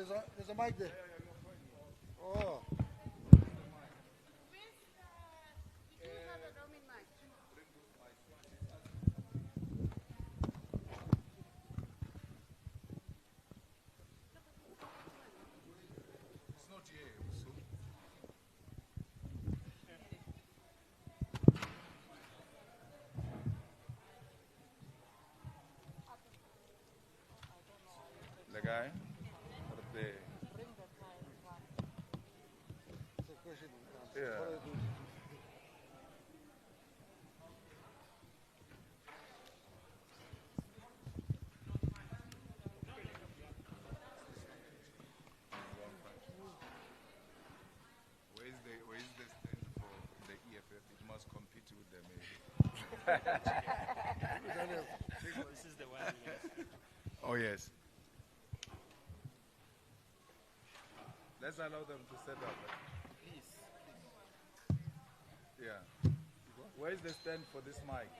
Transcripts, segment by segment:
There's a mic there. Oh. It's not here, so. The guy? Or the. It's a question. Yeah. What do I do? Where is the stand for the EFF? It must compete with them. This is the one, yes. Oh, yes. Let's allow them to set up. Please. Yeah. Where is the stand for this mic?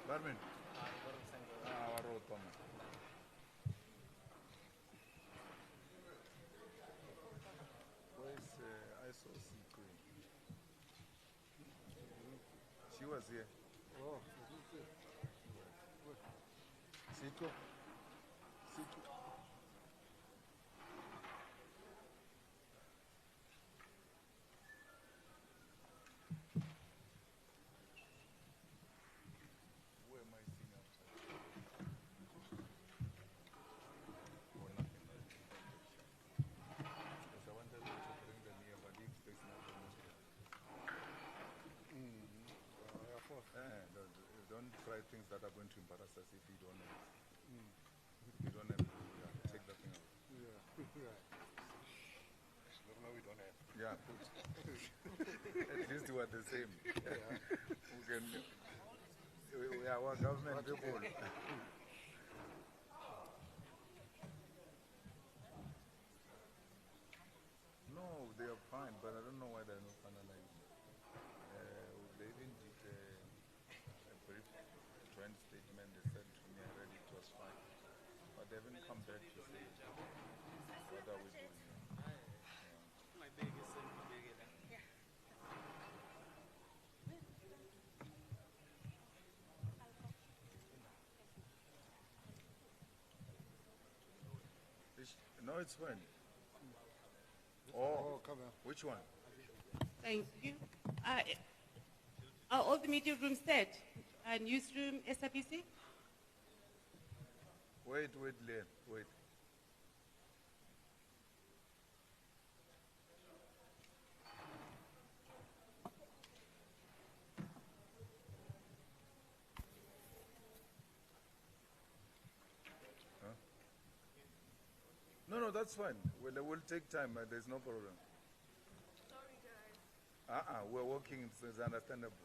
Barman. Where's I saw Sikwe? She was here. Oh, Siko? Siko? Where am I seeing outside? Oh, nothing. Because I wanted to bring them here, but the space not almost here. Don't try things that are going to embarrass us if you don't have. You don't have to take the thing out. yeah. No, we don't have. Yeah, put. At least we are the same. We can. We are our government people. No, they are fine, but I don't know why they're not finalized. They even did a brief joint statement. They said to me already it was fine, but they haven't come back to say what are we doing. My bag is so big. No, it's fine. Oh, come here. Which one? Thank you. Are all the media rooms set? Newsroom, SABC? Wait, Leah, wait. Huh? No, that's fine. We'll take time. There's no problem. Sorry, guys. We're working. It's understandable.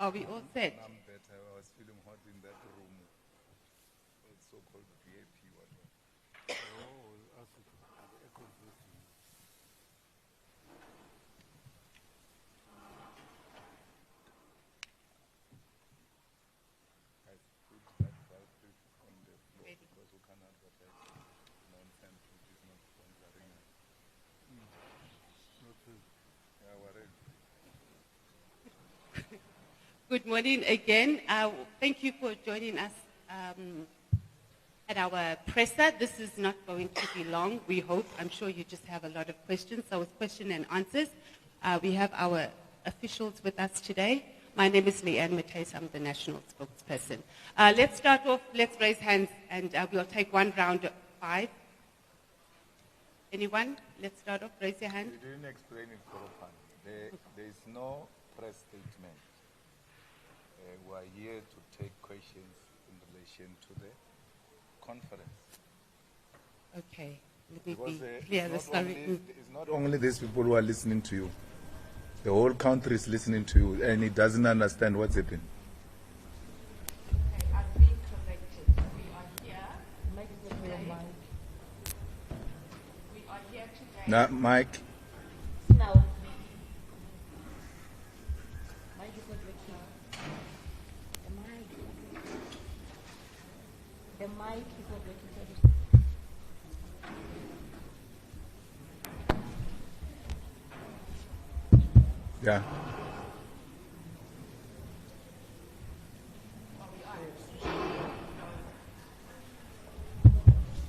Are we all set? I'm better. I was feeling hot in that room. It's so-called VIP. Oh, ask the air conditioning. Good morning again. Thank you for joining us at our presser. This is not going to be long, we hope. I'm sure you just have a lot of questions. So it's question and answers. We have our officials with us today. My name is Leanne Matthys. I'm the national spokesperson. Let's start off. Let's raise hands, and we'll take one round of 5. Anyone? Let's start off. Raise your hand. You didn't explain it properly. There is no press statement. We are here to take questions in relation to the conference. Okay. Let me Because be clear. it's not only these people who are listening to you. The whole country is listening to you, and it doesn't understand what's happening. Okay, I've been corrected. We are here. We are here today. Now, Mike, No. The mic is not working. yeah.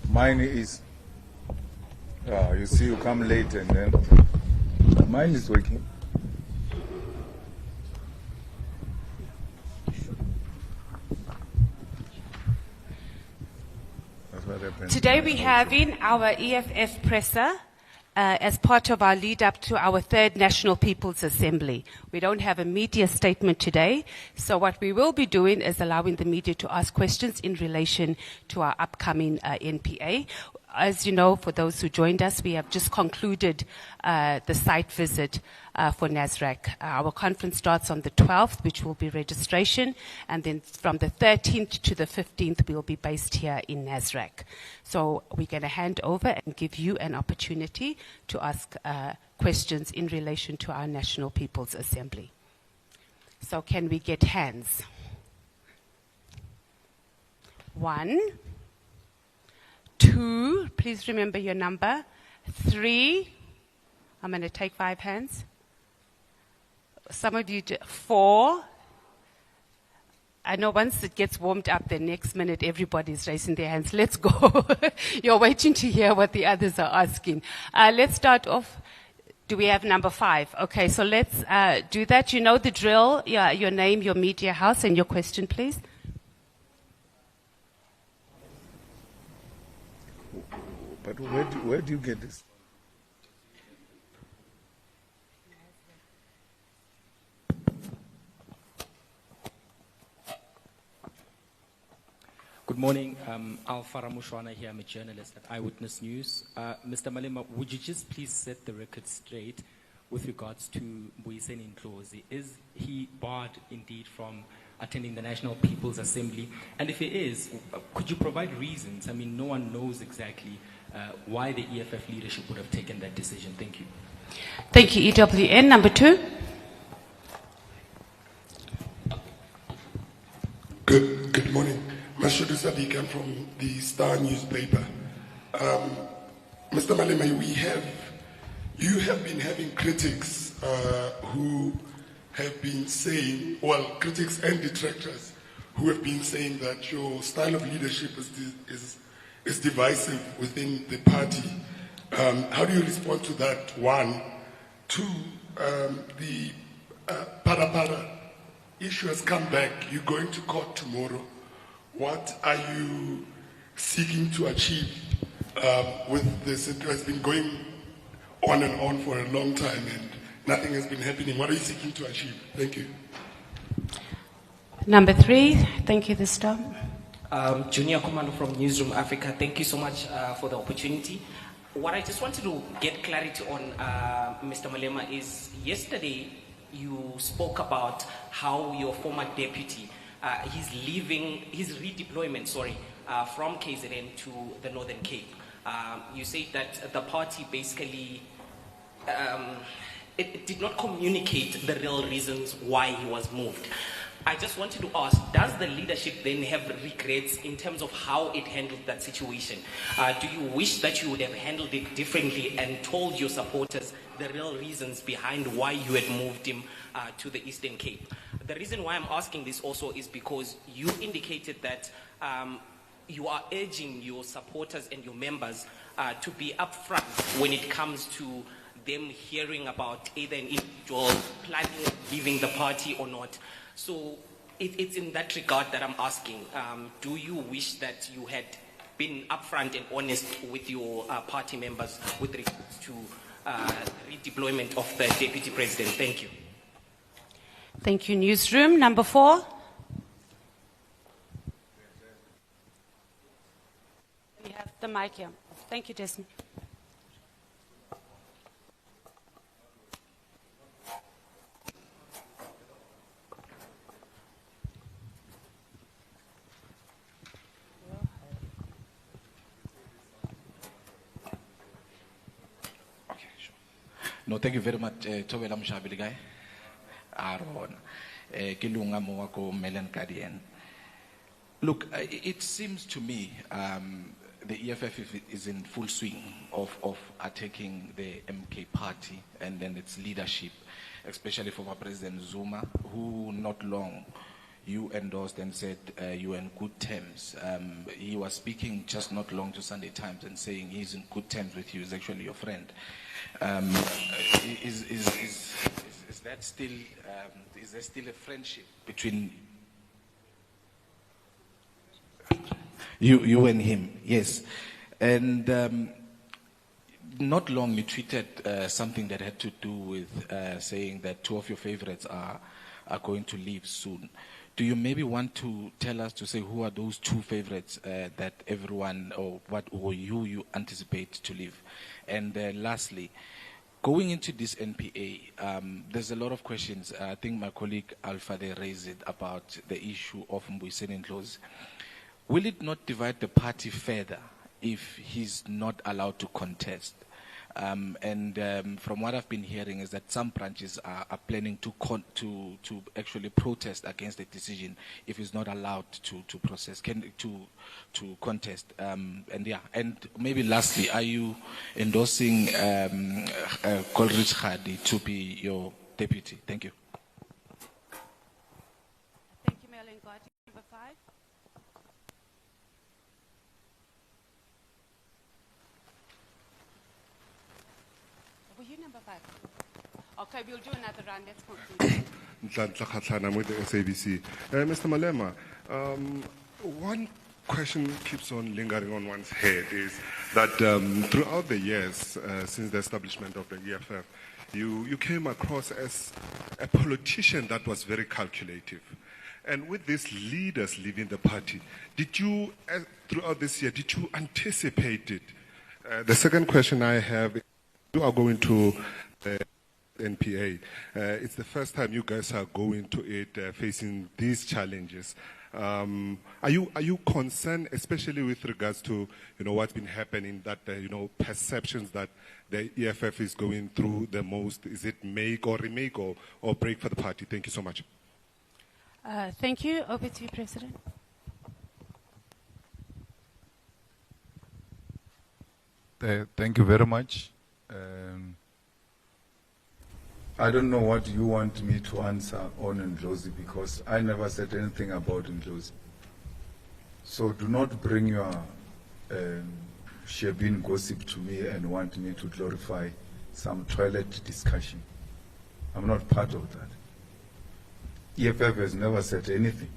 Mine is, you see, you come late and then mine is working. That's what happened. Today we have in our EFF presser as part of our lead up to our 3rd National People's Assembly. We don't have a media statement today, so what we will be doing is allowing the media to ask questions in relation to our upcoming NPA. As you know, for those who joined us, we have just concluded the site visit for NASRAC. Our conference starts on the 12th, which will be registration, and then from the 13th to the 15th, we will be based here in NASRAC. So we're going to hand over and give you an opportunity to ask questions in relation to our National People's Assembly. So can we get hands? 1, 2, please remember your number. 3, I'm going to take 5 hands. Some of you, 4. I know once it gets warmed up, the next minute everybody's raising their hands. Let's go. You're waiting to hear what the others are asking. Let's start off. Do we have number 5? Okay, so let's do that. You know the drill. Yeah, your name, your media house, and your question, please. But where do you get this? Good morning. Alfara Mushwana here. I'm a journalist at Eyewitness News. Mr. Malema, would you just please set the record straight with regards to Mbuyiseni Ndlozi? Is he barred indeed from attending the National People's Assembly? And if he is, could you provide reasons? I mean, no one knows exactly why the EFF leadership would have taken that decision. Thank you. Thank you, EWN. Number 2. Good morning. Mashudu Sadiq, I'm from the Star newspaper. Mr. Malema, you have been having critics who have been saying, well, critics and detractors who have been saying that your style of leadership is divisive within the party. How do you respond to that? 1. 2, the Para issue has come back. You're going to court tomorrow. What are you seeking to achieve with this? It has been going on and on for a long time and nothing has been happening. What are you seeking to achieve? Thank you. Number 3. Thank you, this time. Junior Commando from Newsroom Africa. Thank you so much for the opportunity. What I just wanted to get clarity on, Mr. Malema, is yesterday you spoke about how your former deputy, his redeployment, from KZN to the Northern Cape. You said that the party basically it did not communicate the real reasons why he was moved. I just wanted to ask, does the leadership then have regrets in terms of how it handled that situation? Do you wish that you would have handled it differently and told your supporters the real reasons behind why you had moved him to the Eastern Cape? the reason why I'm asking this also is because you indicated that you are urging your supporters and your members to be upfront when it comes to them hearing about either an individual planning on leaving the party or not. So it's in that regard that I'm asking. Do you wish that you had been upfront and honest with your party members with regards to redeployment of the Deputy President? Thank you. Thank you. Newsroom, number 4. We have the mic here. Thank you, Desmond. Okay, sure. No, thank you very much. Tobela Mshabili guy. Aaron. Kilunga Moako Melen Kadien. Look, it seems to me the EFF is in full swing of attacking the MK party and then its leadership, especially former President Zuma, who not long you endorsed and said you were in good terms. He was speaking just not long to Sunday Times and saying he's in good terms with you, he's actually your friend. Is that still, is there still a friendship between you and him? Yes. And not long you tweeted something that had to do with saying that 2 of your favorites are going to leave soon. Do you maybe want to tell us to say who are those 2 favorites that everyone or you anticipate to leave? And lastly, going into this NPA, there's a lot of questions. I think my colleague Alpha they raised it about the issue of Mbuyiseni Ndlozi. Will it not divide the party further if he's not allowed to contest? From what I've been hearing is that some branches are planning to actually protest against the decision if he's not allowed to contest. And maybe lastly, are you endorsing Coleridge Khadi to be your deputy? Thank you. Thank you, Melon. Number 5. Were you number 5? Okay, we'll do another round. Let's conclude. I'm with the SABC. Mr. Malema, one question keeps on lingering on one's head is that throughout the years since the establishment of the EFF, you came across as a politician that was very calculative. And with these leaders leaving the party, did you, throughout this year, did you anticipate it? The second question I have, you are going to the NPA. It's the first time you guys are going to it facing these challenges. Are you concerned, especially with regards to what's been happening, that perceptions that the EFF is going through the most? Is it make or remake or break for the party? Thank you so much. Thank you. Over to you, President. Thank you very much. I don't know what you want me to answer on Ndlozi because I never said anything about Ndlozi. So do not bring your Shebin gossip to me and want me to glorify some toilet discussion. I'm not part of that. EFF has never said anything.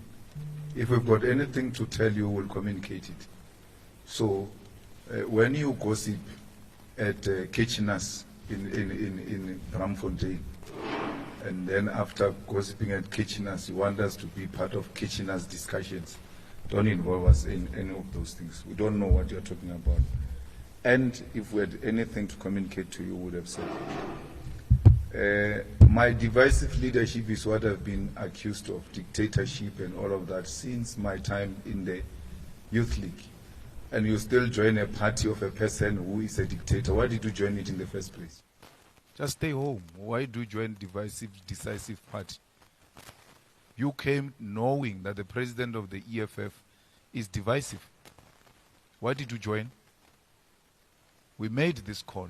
If we've got anything to tell you, we'll communicate it. So when you gossip at Kitchener's in Bramfontein, and then after gossiping at Kitchener's, you want us to be part of Kitchener's discussions, don't involve us in any of those things. We don't know what you're talking about. And if we had anything to communicate to you, we would have said it. My divisive leadership is what I've been accused of, dictatorship and all of that, since my time in the Youth League. And you still join a party of a person who is a dictator. Why did you join it in the first place? Just stay home. Why do you join divisive, decisive party? You came knowing that the president of the EFF is divisive. Why did you join? We made this call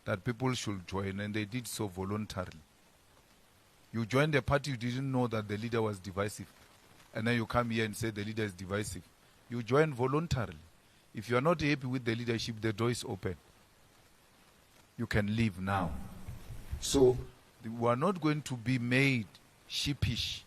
that people should join, and they did so voluntarily. You joined a party you didn't know that the leader was divisive. And then you come here and say the leader is divisive. You join voluntarily. If you are not happy with the leadership, the door is open. You can leave now. So we are not going to be made sheepish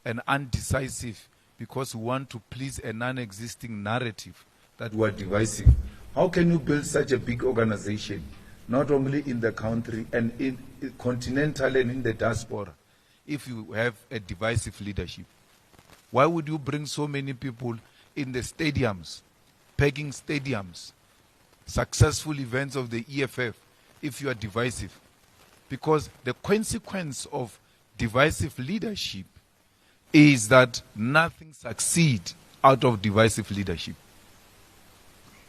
and undecisive because we want to please a non-existing narrative that we are divisive. How can you build such a big organization, not only in the country and in continental and in the diaspora, if you have a divisive leadership? Why would you bring so many people in the stadiums, packing stadiums, successful events of the EFF, if you are divisive? Because the consequence of divisive leadership is that nothing succeeds out of divisive leadership.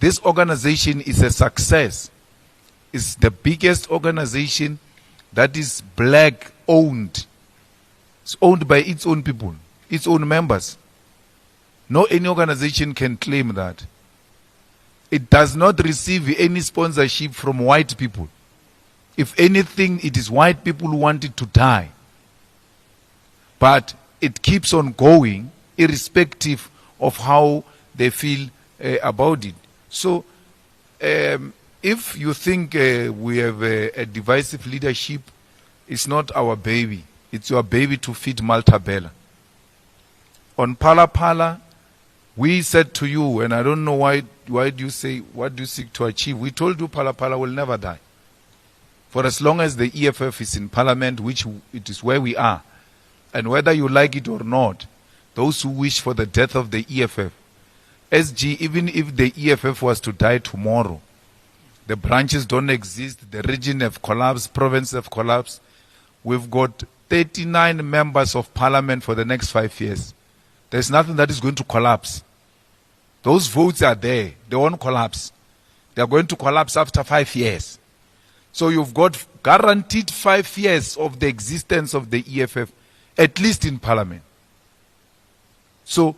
This organization is a success. It's the biggest organization that is black owned. It's owned by its own people, its own members. No any organization can claim that. It does not receive any sponsorship from white people. If anything, it is white people who want it to die. But it keeps on going, irrespective of how they feel about it. So, if you think we have a divisive leadership, it's not our baby. It's your baby to feed Malta Bella. On Pala Pala, we said to you, and I don't know why do you say, what do you seek to achieve? We told you Pala Pala will never die. For as long as the EFF is in parliament, which it is where we are, and whether you like it or not, those who wish for the death of the EFF, SG, even if the EFF was to die tomorrow, the branches don't exist, the region have collapsed, provinces have collapsed. We've got 39 members of parliament for the next 5 years. There's nothing that is going to collapse. Those votes are there. They won't collapse. They are going to collapse after 5 years. So you've got guaranteed 5 years of the existence of the EFF, at least in parliament. So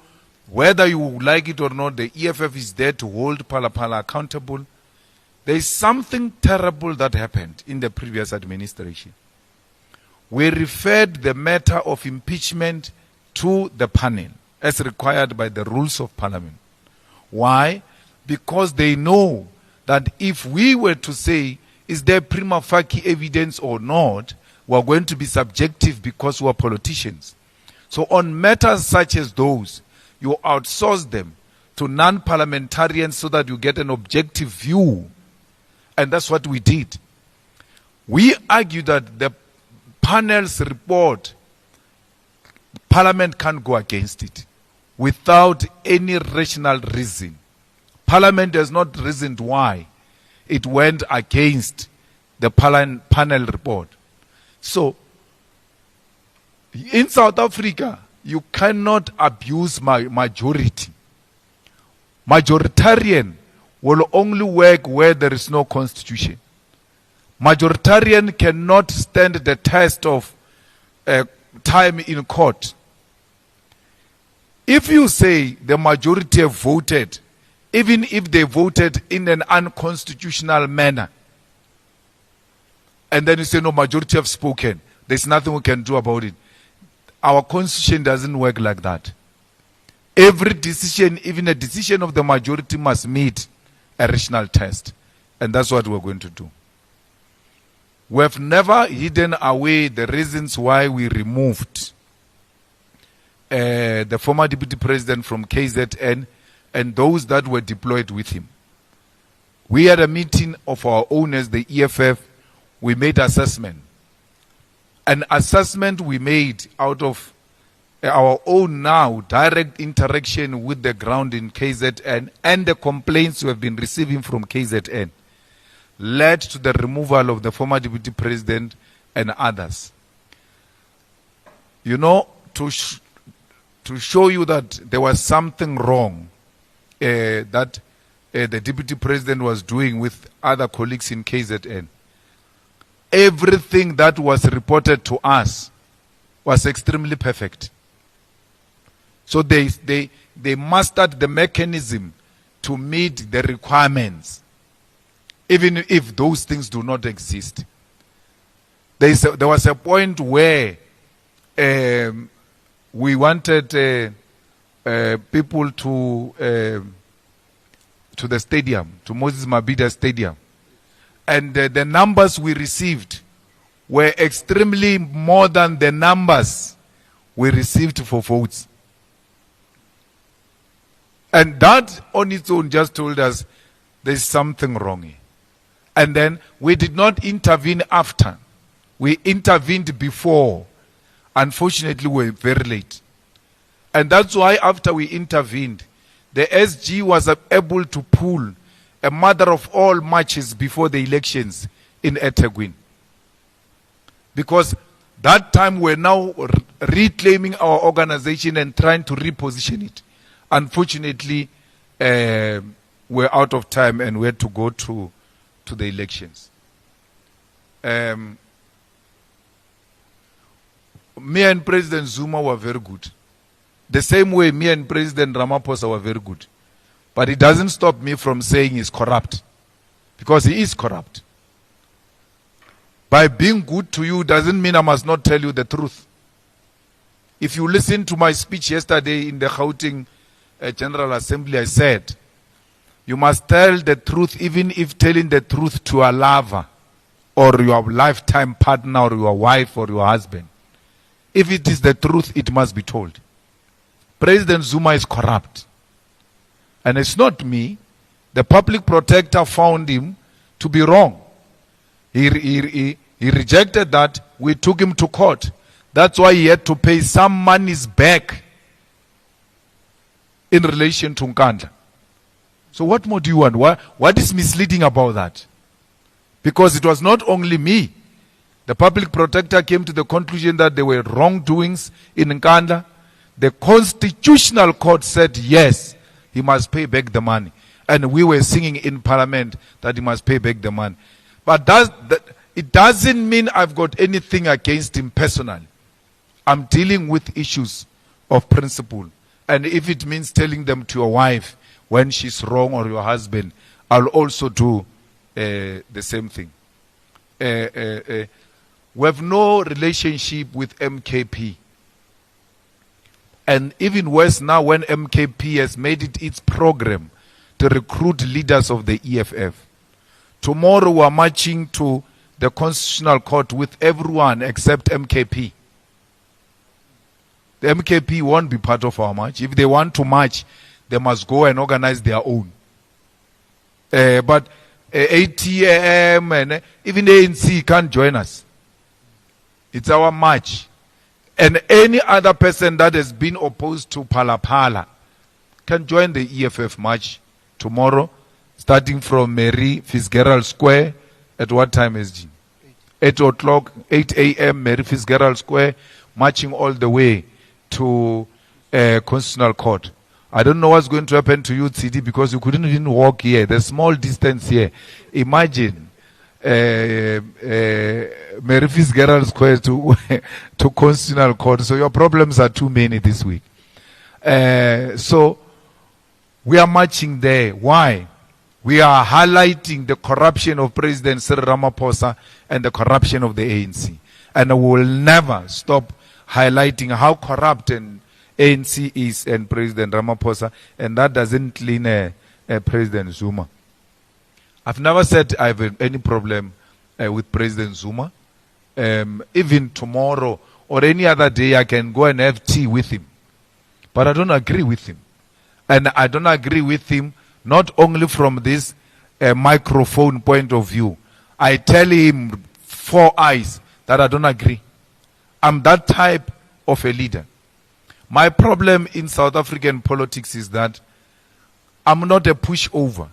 whether you like it or not, the EFF is there to hold Pala Pala accountable. There is something terrible that happened in the previous administration. We referred the matter of impeachment to the panel as required by the rules of parliament. Why? Because they know that if we were to say, is there prima facie evidence or not, we are going to be subjective because we are politicians. So on matters such as those, you outsource them to non-parliamentarians so that you get an objective view. And that's what we did. We argue that the panel's report, Parliament can't go against it without any rational reason. Parliament has not reasoned why it went against the panel report. So, in South Africa, you cannot abuse majority. Majoritarian will only work where there is no constitution. Majoritarian cannot stand the test of time in court. If you say the majority have voted, even if they voted in an unconstitutional manner, and then you say no, majority have spoken, there's nothing we can do about it. Our constitution doesn't work like that. Every decision, even a decision of the majority, must meet a rational test. And that's what we're going to do. We have never hidden away the reasons why we removed the former deputy president from KZN and those that were deployed with him. We had a meeting of our own as the EFF. We made assessment. An assessment we made out of our own now direct interaction with the ground in KZN and the complaints we have been receiving from KZN led to the removal of the former deputy president and others. You know, to show you that there was something wrong that the deputy president was doing with other colleagues in KZN. Everything that was reported to us was extremely perfect. So they mastered the mechanism to meet the requirements, even if those things do not exist. There was a point where we wanted people to the stadium, to Moses Mabhida Stadium. And the numbers we received were extremely more than the numbers we received for votes. And that on its own just told us there's something wrong here. And then we did not intervene after. We intervened before. Unfortunately, we were very late. And that's why after we intervened, the SG was able to pull a mother of all matches before the elections in eThekwini. Because that time we're now reclaiming our organization and trying to reposition it. Unfortunately, we're out of time and we had to go to the elections. Me and President Zuma were very good. The same way me and President Ramaphosa were very good. But it doesn't stop me from saying he's corrupt. Because he is corrupt. By being good to you doesn't mean I must not tell you the truth. If you listen to my speech yesterday in the Gauteng General Assembly, I said, you must tell the truth even if telling the truth to a lover or your lifetime partner or your wife or your husband. If it is the truth, it must be told. President Zuma is corrupt. And it's not me. The public protector found him to be wrong. He rejected that. We took him to court. That's why he had to pay some monies back in relation to Nkandla. So what more do you want? What is misleading about that? Because it was not only me. The public protector came to the conclusion that there were wrongdoings in Nkandla. The Constitutional Court said yes, he must pay back the money. And we were singing in Parliament that he must pay back the money. But it doesn't mean I've got anything against him personally. I'm dealing with issues of principle. And if it means telling them to your wife when she's wrong or your husband, I'll also do the same thing. We have no relationship with MKP. And even worse now when MKP has made it its program to recruit leaders of the EFF. Tomorrow we are marching to the Constitutional Court with everyone except MKP. The MKP won't be part of our march. If they want to march, they must go and organize their own. But ATM and even the ANC can't join us. It's our march. And any other person that has been opposed to Phala can join the EFF march tomorrow, starting from Mary Fitzgerald Square. At what time is it? 8 o'clock, 8 a.m. Mary Fitzgerald Square, marching all the way to Constitutional Court. I don't know what's going to happen to you, CD, because you couldn't even walk here. There's small distance here. Imagine Mary Fitzgerald Square to Constitutional Court. So your problems are too many this week. So we are marching there. Why? We are highlighting the corruption of President Cyril Ramaphosa and the corruption of the ANC. And we will never stop highlighting how corrupt and ANC is and President Ramaphosa, and that doesn't clean President Zuma. I've never said I have any problem with President Zuma. Even tomorrow or any other day I can go and have tea with him. But I don't agree with him. And I don't agree with him not only from this microphone point of view. I tell him 4 eyes that I don't agree. I'm that type of a leader. My problem in South African politics is that I'm not a pushover.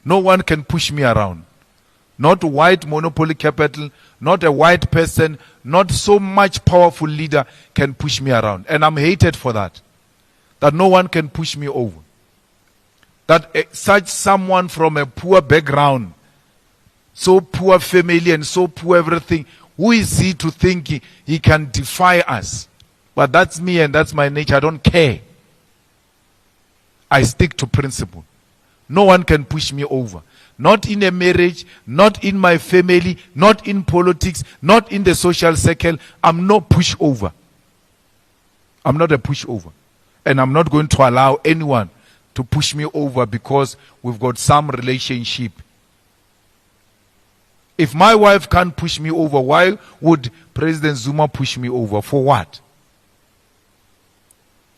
No one can push me around. Not white monopoly capital, not a white person, not so much powerful leader can push me around. And I'm hated for that. That no one can push me over. That such someone from a poor background, so poor family and so poor everything, who is he to think he can defy us? But that's me and that's my nature. I don't care. I stick to principle. No one can push me over. not in a marriage, not in my family, not in politics, not in the social circle. I'm no pushover. I'm not a pushover. And I'm not going to allow anyone to push me over because we've got some relationship. If my wife can't push me over, why would President Zuma push me over? For what?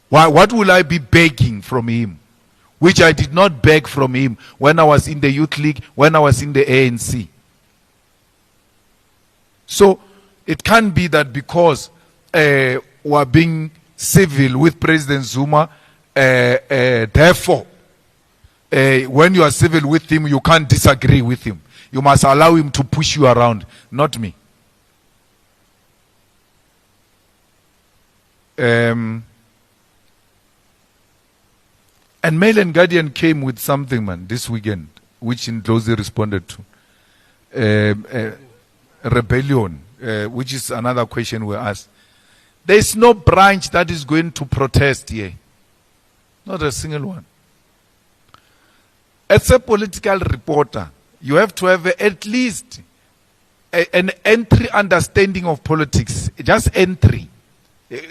What will I be begging from him? Which I did not beg from him when I was in the Youth League, when I was in the ANC. So it can't be that because we are being civil with President Zuma, therefore, when you are civil with him, you can't disagree with him. You must allow him to push you around, not me. And Mail and Guardian came with something, man, this weekend, which Ndlozi responded to. Rebellion, which is another question we asked. There is no branch that is going to protest here. Not a single one. As a political reporter, you have to have at least an entry understanding of politics. Just entry.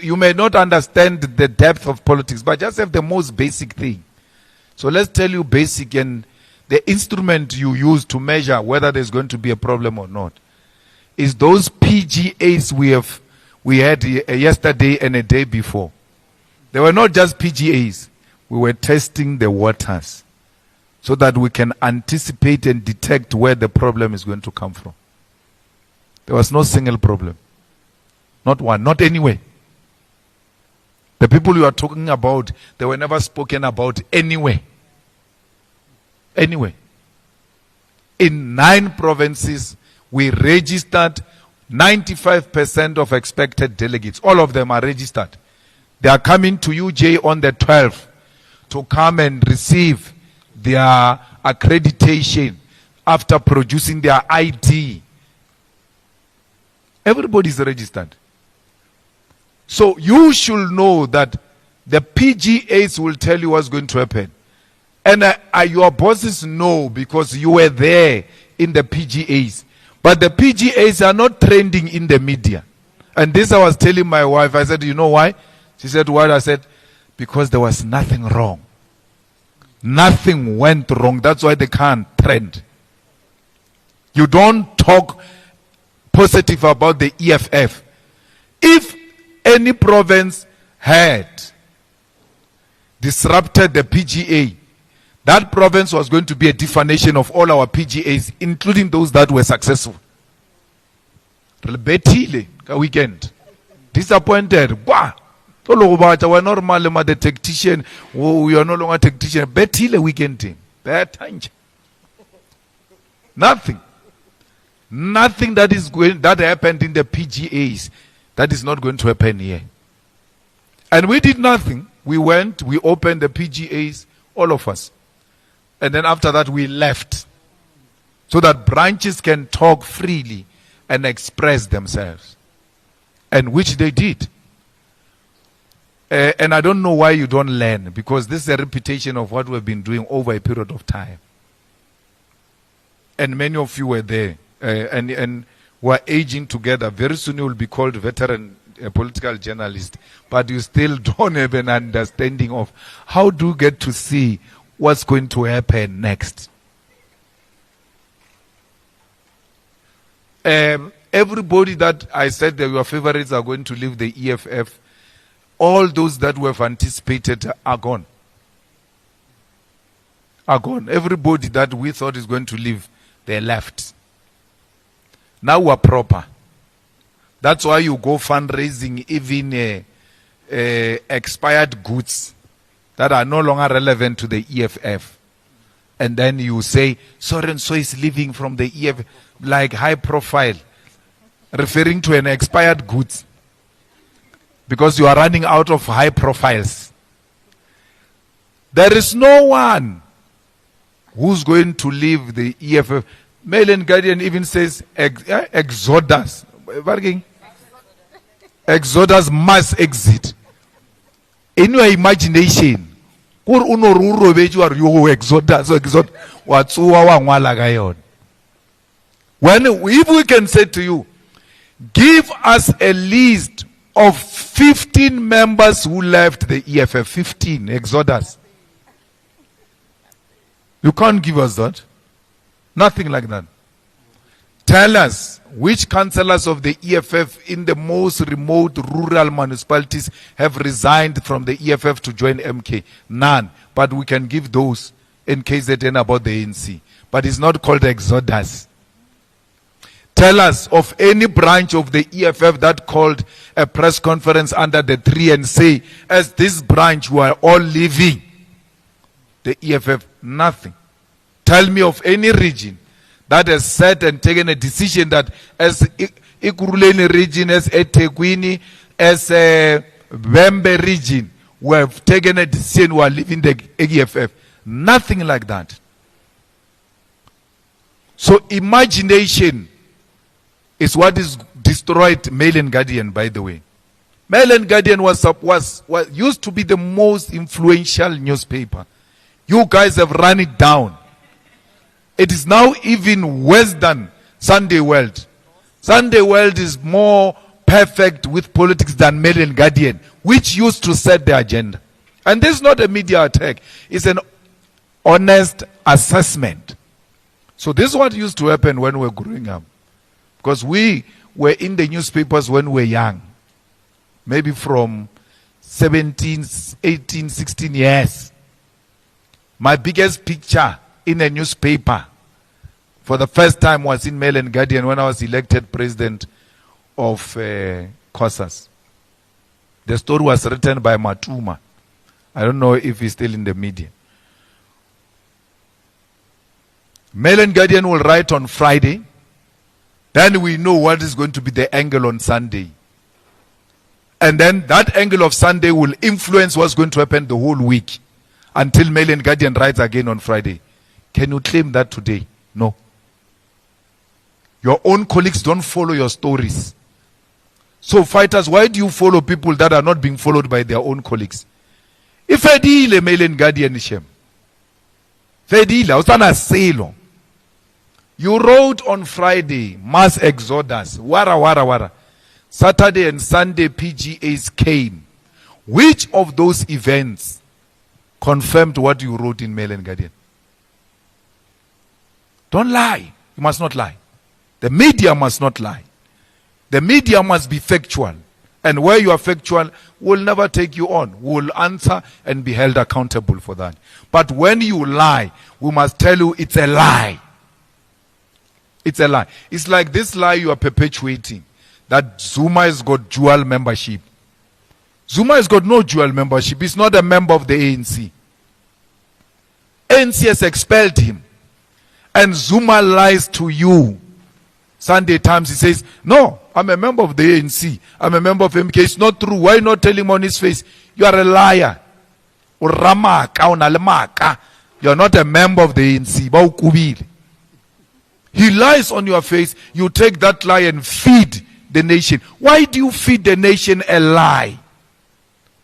You may not understand the depth of politics, but just have the most basic thing. So let's tell you basic, and the instrument you use to measure whether there's going to be a problem or not is those PGAs we had yesterday and a day before. They were not just PGAs. We were testing the waters so that we can anticipate and detect where the problem is going to come from. There was no single problem. Not one, not anywhere. The people you are talking about, they were never spoken about anywhere. Anyway. In 9 provinces, we registered 95% of expected delegates. All of them are registered. They are coming to UJ on the 12th to come and receive their accreditation after producing their ID. Everybody is registered. So you should know that the PGAs will tell you what's going to happen. And your bosses know because you were there in the PGAs. But the PGAs are not trending in the media. And this I was telling my wife. I said, you know why? She said, what? I said, because there was nothing wrong. Nothing went wrong. That's why they can't trend. You don't talk positive about the EFF. If any province had disrupted the PGA, that province was going to be a defamation of all our PGAs, including those that were successful. Betile weekend. Disappointed. Wow. We're not Malema the tactician. We are no longer tactician. Betile weekend team. Bad time. Nothing. Nothing that happened in the PGAs that is not going to happen here. And we did nothing. We went, we opened the PGAs, all of us. And then after that we left. So that branches can talk freely and express themselves. And which they did. And I don't know why you don't learn, because this is a repetition of what we've been doing over a period of time. And many of you were there. And were aging together. Very soon you will be called veteran political journalist. But you still don't have an understanding of how do you get to see what's going to happen next. Everybody that I said that your favorites are going to leave the EFF, all those that we have anticipated are gone. Are gone. Everybody that we thought is going to leave, they left. Now we're proper. That's why you go fundraising even expired goods that are no longer relevant to the EFF. And then you say, so-and-so is leaving from the EFF, like high profile, referring to an expired goods. Because you are running out of high profiles. There is no one who's going to leave the EFF. Mail and Guardian even says Exodus. Exodus must exit. In your imagination, Exodus. watsuwa wangwala ka yona. If we can say to you, give us a list of 15 members who left the EFF, 15, Exodus. You can't give us that. Nothing like that. Tell us which councillors of the EFF in the most remote rural municipalities have resigned from the EFF to join MK. None. But we can give those in KZN about the ANC. But it's not called Exodus. Tell us of any branch of the EFF that called a press conference under the tree and say, as this branch, we are all leaving the EFF. Nothing. Tell me of any region that has said and taken a decision that as Ikuruleni region, as eThekwini, as a Wembe region, we have taken a decision, we are leaving the EFF. Nothing like that. So imagination is what is destroyed Mail and Guardian, by the way. Mail and Guardian was used to be the most influential newspaper. You guys have run it down. It is now even worse than Sunday World. Sunday World is more perfect with politics than Mail and Guardian, which used to set the agenda. And this is not a media attack. It's an honest assessment. So this is what used to happen when we were growing up. Because we were in the newspapers when we were young. Maybe from 17, 18, 16 years. My biggest picture in a newspaper for the first time was in Mail and Guardian when I was elected president of COSAS. The story was written by Matuma. I don't know if he's still in the media. Mail and Guardian will write on Friday. Then we know what is going to be the angle on Sunday. And then that angle of Sunday will influence what's going to happen the whole week until Mail and Guardian writes again on Friday. Can you claim that today? No. Your own colleagues don't follow your stories. So fighters, why do you follow people that are not being followed by their own colleagues? If I deal a Mail and Guardian shem. You wrote on Friday, mass exodus, wara. Saturday and Sunday PGAs came. Which of those events confirmed what you wrote in Mail and Guardian? Don't lie. You must not lie. The media must not lie. The media must be factual. And where you are factual, we'll never take you on. We'll answer and be held accountable for that. But when you lie, we must tell you it's a lie. It's a lie. It's like this lie you are perpetuating, that Zuma has got dual membership. Zuma has got no dual membership. He's not a member of the ANC. ANC has expelled him. And Zuma lies to you. Sunday Times, he says, no, I'm a member of the ANC. I'm a member of MK. It's not true. Why not tell him on his face? You are a liar. You're not a member of the ANC. He lies on your face. You take that lie and feed the nation. Why do you feed the nation a lie?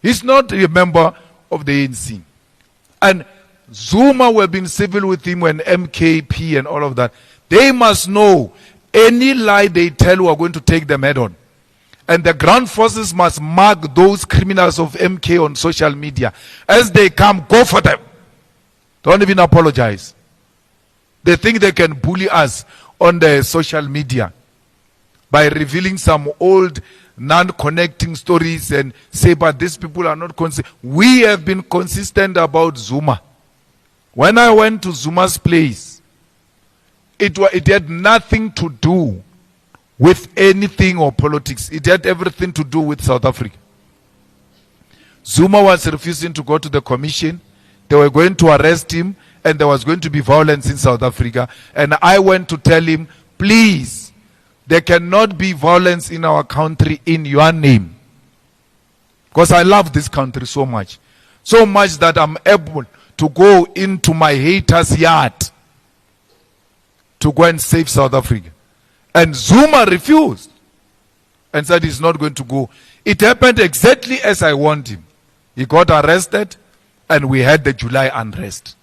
He's not a member of the ANC. And Zuma will be civil with him when MKP and all of that. They must know any lie they tell, we are going to take them head on. And the ground forces must mark those criminals of MK on social media. As they come, go for them. Don't even apologize. They think they can bully us on the social media by revealing some old non-connecting stories and say, but these people are not consistent. We have been consistent about Zuma. When I went to Zuma's place, it had nothing to do with anything or politics. It had everything to do with South Africa. Zuma was refusing to go to the commission. They were going to arrest him and there was going to be violence in South Africa. And I went to tell him, please, there cannot be violence in our country in your name. Because I love this country so much. So much that I'm able to go into my haters' yard to go and save South Africa. And Zuma refused and said he's not going to go. It happened exactly as I want him. He got arrested and we had the July unrest.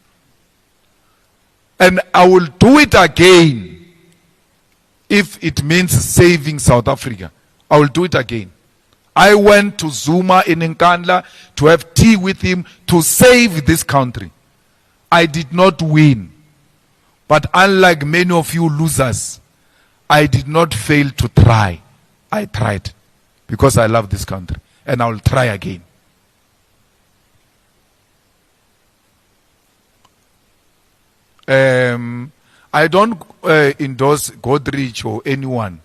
And I will do it again if it means saving South Africa. I will do it again. I went to Zuma in Nkandla to have tea with him to save this country. I did not win. But unlike many of you losers, I did not fail to try. I tried because I love this country, and I will try again. I don't endorse Godrich or anyone.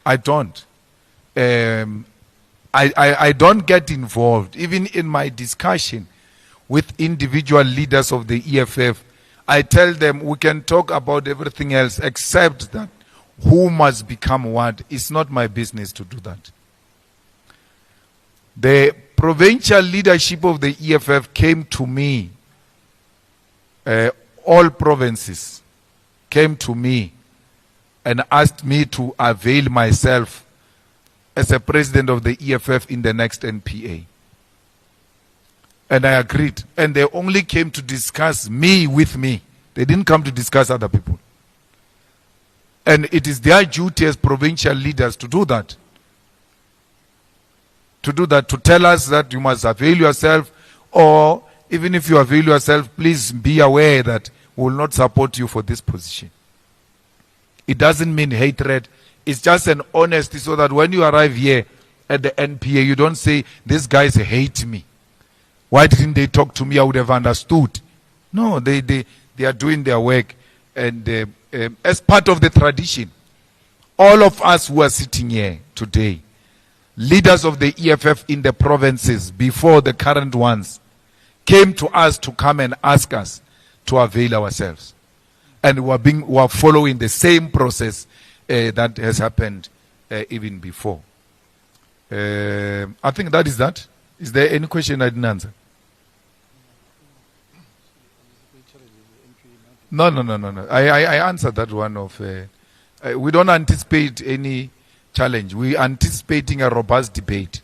I don't. I don't get involved. Even in my discussion with individual leaders of the EFF, I tell them we can talk about everything else except that who must become what. It's not my business to do that. The provincial leadership of the EFF came to me, all provinces came to me and asked me to avail myself as a president of the EFF in the next NPA. And I agreed. And they only came to discuss me with me. They didn't come to discuss other people. And it is their duty as provincial leaders to do that. To do that, to tell us that you must avail yourself, or even if you avail yourself, please be aware that we will not support you for this position. It doesn't mean hatred. It's just an honesty so that when you arrive here at the NPA, you don't say, these guys hate me. Why didn't they talk to me? I would have understood. No, they are doing their work. And as part of the tradition, all of us who are sitting here today, leaders of the EFF in the provinces before the current ones, came to us to come and ask us to avail ourselves. And we are following the same process that has happened even before. I think that is that. Is there any question I didn't answer? No. I answered that one of. We don't anticipate any challenge. We are anticipating a robust debate,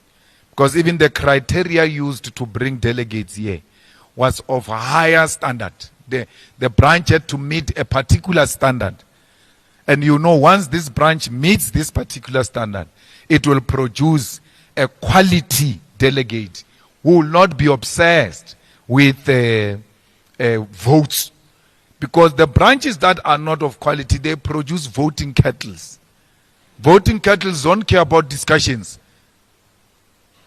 because even the criteria used to bring delegates here was of a higher standard. The branch had to meet a particular standard. And you know, once this branch meets this particular standard, it will produce a quality delegate who will not be obsessed with votes. Because the branches that are not of quality, they produce voting kettles. Voting kettles don't care about discussions.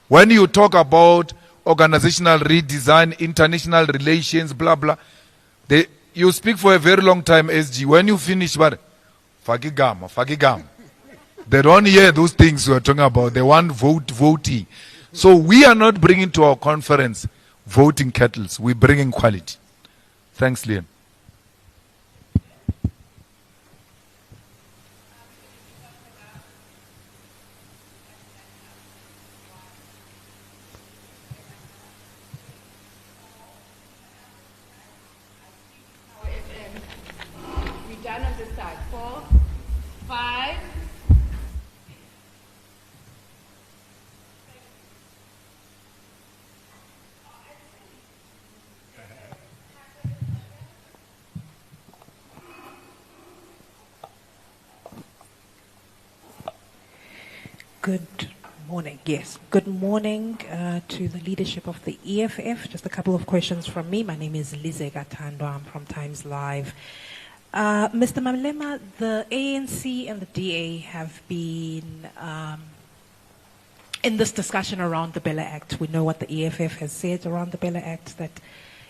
When you talk about organizational redesign, international relations, blah, blah, you speak for a very long time, SG. When you finish, Fagigam. They don't hear those things we're talking about. They want voting. So we are not bringing to our conference voting kettles. We're bringing quality. Thanks, Leon. We're done on this side. 4, 5. Good morning. Yes. Good morning to the leadership of the EFF. Just a couple of questions from me. My name is Lize Gatando. I'm from Times Live. Mr. Malema, the ANC and the DA have been in this discussion around the Bella Act. We know what the EFF has said around the Bella Act, that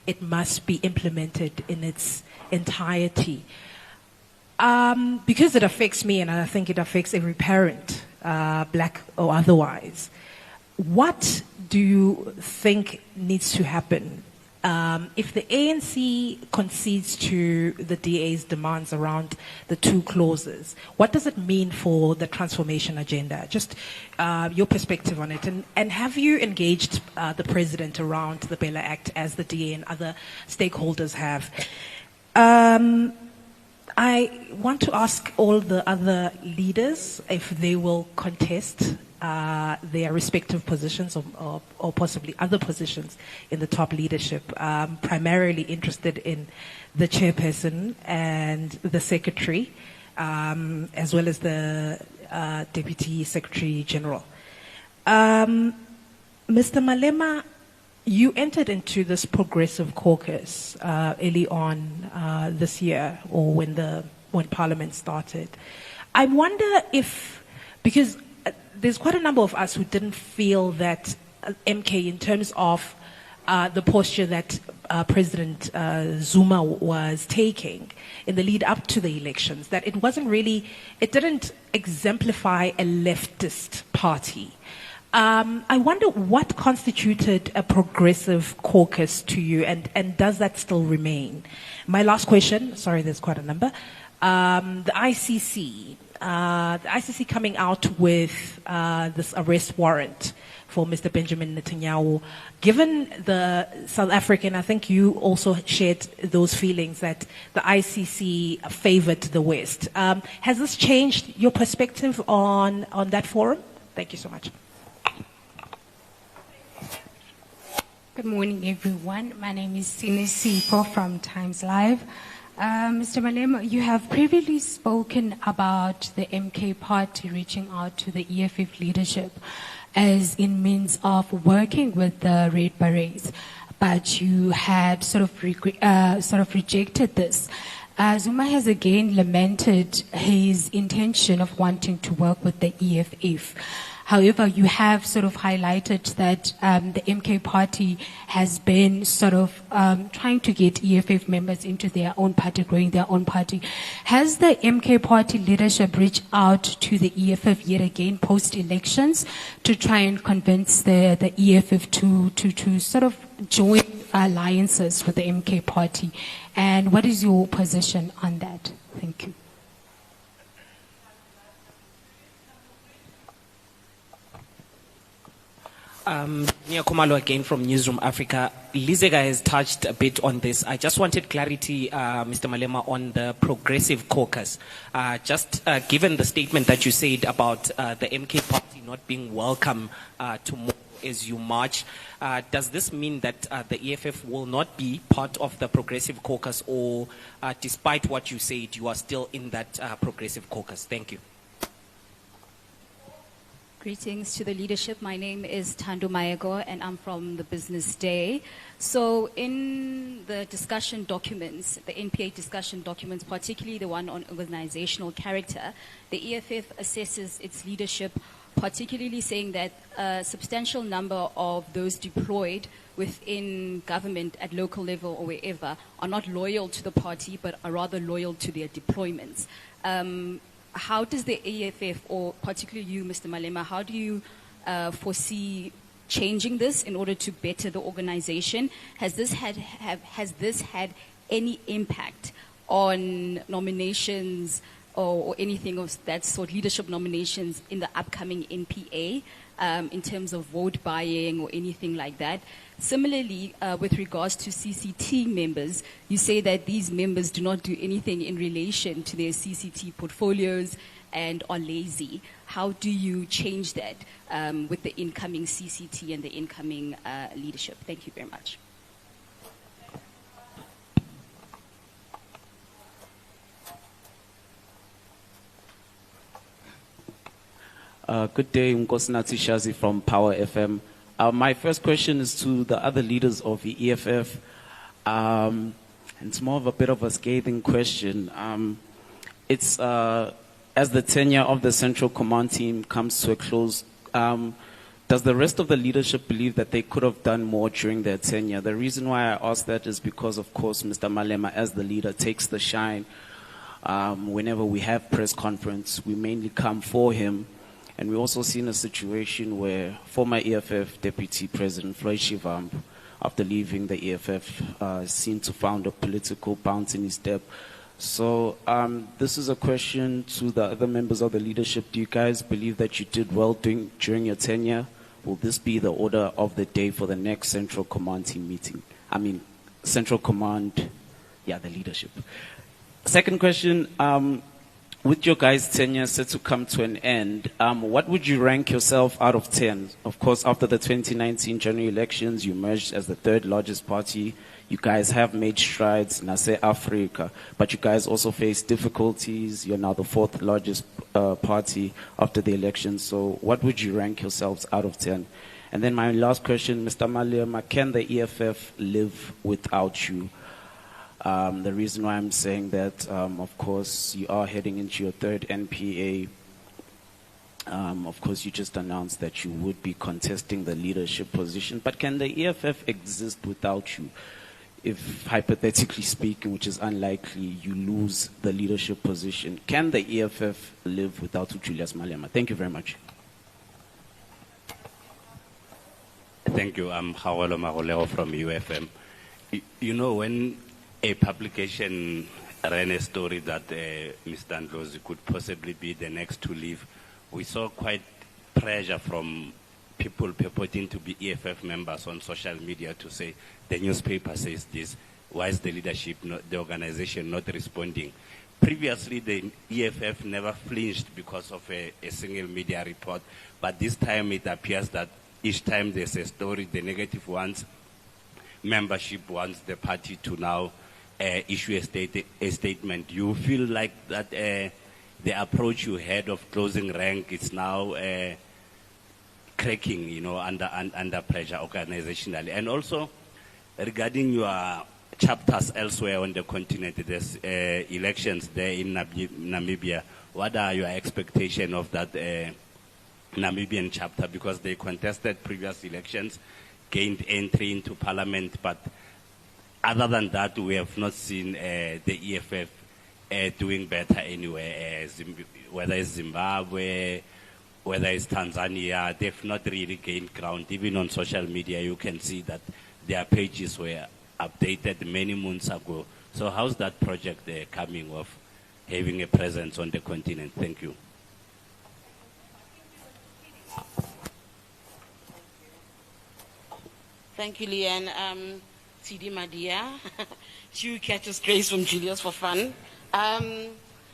it must be implemented in its entirety. Because it affects me, and I think it affects every parent, black or otherwise, what do you think needs to happen if the ANC concedes to the DA's demands around the 2 clauses? What does it mean for the transformation agenda? Just your perspective on it. And have you engaged the president around the Bella Act as the DA and other stakeholders have? I want to ask all the other leaders if they will contest their respective positions or possibly other positions in the top leadership. Primarily interested in the chairperson and the secretary, as well as the deputy secretary general. Mr. Malema, you entered into this progressive caucus early on this year, or when Parliament started. I wonder if, because there's quite a number of us who didn't feel that MK, in terms of the posture that President Zuma was taking in the lead up to the elections, that it didn't exemplify a leftist party. I wonder what constituted a progressive caucus to you, and does that still remain? My last question, sorry, there's quite a number. The ICC coming out with this arrest warrant for Mr. Benjamin Netanyahu. Given the South African, I think you also shared those feelings that the ICC favored the West. Has this changed your perspective on that forum? Thank you so much. Good morning, everyone. My name is Sine Sipho from Times Live. Mr. Malema, you have previously spoken about the MK party reaching out to the EFF leadership as in means of working with the Red Berets, but you had sort of rejected this. Zuma has again lamented his intention of wanting to work with the EFF. However, you have sort of highlighted that the MK party has been sort of trying to get EFF members into their own party, growing their own party. Has the MK party leadership reached out to the EFF yet again post-elections to try and convince the EFF to sort of join alliances with the MK party? And what is your position on that? Thank you. Nia Kumalo again from Newsroom Africa. Lizega has touched a bit on this. I just wanted clarity, Mr. Malema, on the progressive caucus. Given the statement that you said about the MK party not being welcome to more as you march, does this mean that the EFF will not be part of the progressive caucus, or despite what you said, you are still in that progressive caucus? Thank you. Greetings to the leadership. My name is Thando Maego, and I'm from the Business Day. So in the discussion documents, the NPA discussion documents, particularly the one on organizational character, the EFF assesses its leadership, particularly saying that a substantial number of those deployed within government at local level or wherever are not loyal to the party, but are rather loyal to their deployments. How does the EFF, or particularly you, Mr. Malema, how do you foresee changing this in order to better the organization? Has this had any impact on nominations or anything of that sort, leadership nominations in the upcoming NPA, in terms of vote buying or anything like that? Similarly, with regards to CCT members, you say that these members do not do anything in relation to their CCT portfolios and are lazy. How do you change that with the incoming CCT and the incoming leadership? Thank you very much. Good day, Nkosinathi Shazi from Power FM. My first question is to the other leaders of the EFF. It's more of a bit of a scathing question. As the tenure of the Central Command team comes to a close, does the rest of the leadership believe that they could have done more during their tenure? The reason why I ask that is because, of course, Mr. Malema, as the leader, takes the shine. Whenever we have press conference, we mainly come for him. And we also seen a situation where former EFF Deputy President Floyd Shivambu, after leaving the EFF, seemed to found a political bounce in his step. So this is a question to the other members of the leadership. Do you guys believe that you did well during your tenure? Will this be the order of the day for the next Central Command team meeting? Central Command, the leadership. Second question, with your guys' tenure set to come to an end, what would you rank yourself out of 10? Of course, after the 2019 general elections, you emerged as the third largest party. You guys have made strides in Africa, but you guys also face difficulties. You're now the fourth largest party after the elections. So what would you rank yourselves out of 10? And then my last question, Mr. Malema, can the EFF live without you? The reason why I'm saying that, of course, you are heading into your third NPA. Of course, you just announced that you would be contesting the leadership position. But can the EFF exist without you? If, hypothetically speaking, which is unlikely, you lose the leadership position, can the EFF live without Julius Malema? Thank you very much. Thank you. I'm Hawalo Magoleo from UFM. You know, when a publication ran a story that Mr. Ndlozi could possibly be the next to leave, we saw quite pressure from people purporting to be EFF members on social media to say, the newspaper says this, why is the leadership, the organization not responding? Previously, the EFF never flinched because of a single media report, but this time it appears that each time there's a story, the negative ones, membership wants the party to now issue a statement. You feel like that the approach you had of closing rank is now cracking, you know, under pressure organizationally. And also, regarding your chapters elsewhere on the continent, there's elections there in Namibia. What are your expectations of that Namibian chapter? Because they contested previous elections, gained entry into parliament, but other than that, we have not seen the EFF doing better anywhere, whether it's Zimbabwe, whether it's Tanzania. They've not really gained ground. Even on social media, you can see that their pages were updated many months ago. So how's that project coming of having a presence on the continent? Thank you. Thank you, Leanne. TD Madia. She catches grace from Julius for fun.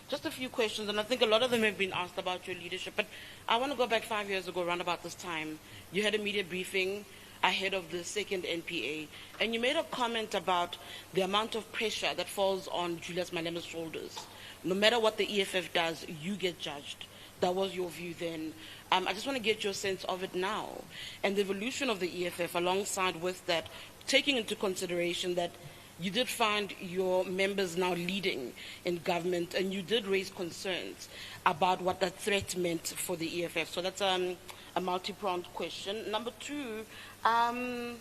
Just a few questions, and I think a lot of them have been asked about your leadership, but I want to go back 5 years ago, around about this time. You had a media briefing ahead of the second NPA, and you made a comment about the amount of pressure that falls on Julius Malema's shoulders. No matter what the EFF does, you get judged. That was your view then. I just want to get your sense of it now, and the evolution of the EFF alongside with that, taking into consideration that you did find your members now leading in government, and you did raise concerns about what that threat meant for the EFF. So that's a multi-pronged question. Number two, a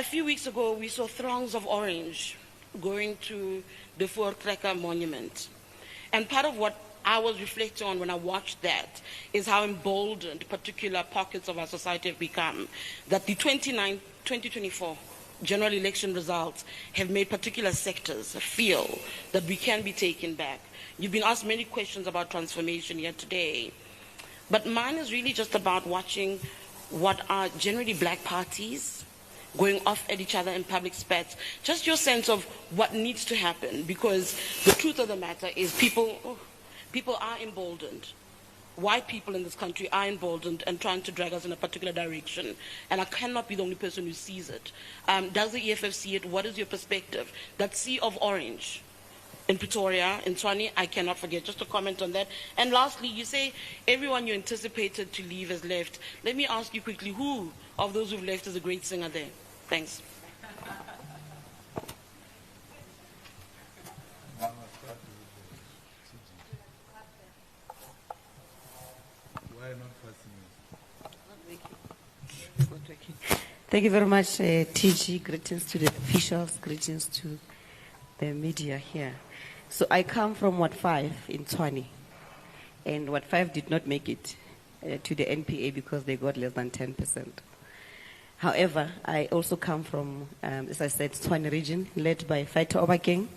few weeks ago, we saw throngs of orange going to the Voortrekker monument. And part of what I was reflecting on when I watched that is how emboldened particular pockets of our society have become. That the 2024 general election results have made particular sectors feel that we can be taken back. You've been asked many questions about transformation here today, but mine is really just about watching what are generally black parties going off at each other in public spats. Just your sense of what needs to happen, because the truth of the matter is people are emboldened. White people in this country are emboldened and trying to drag us in a particular direction. And I cannot be the only person who sees it. Does the EFF see it? What is your perspective? That sea of orange in Pretoria, in Tshwane, I cannot forget. Just a comment on that. And lastly, you say everyone you anticipated to leave has left. Let me ask you quickly, who of those who've left is a great singer there? Thanks. Thank you very much, TG. Greetings to the officials, greetings to the media here. So I come from Ward 5 in Tshwane, and Ward 5 did not make it to the NPA because they got less than 10%. However, I also come from, as I said, Tshwane region, led by Fighter Obakeng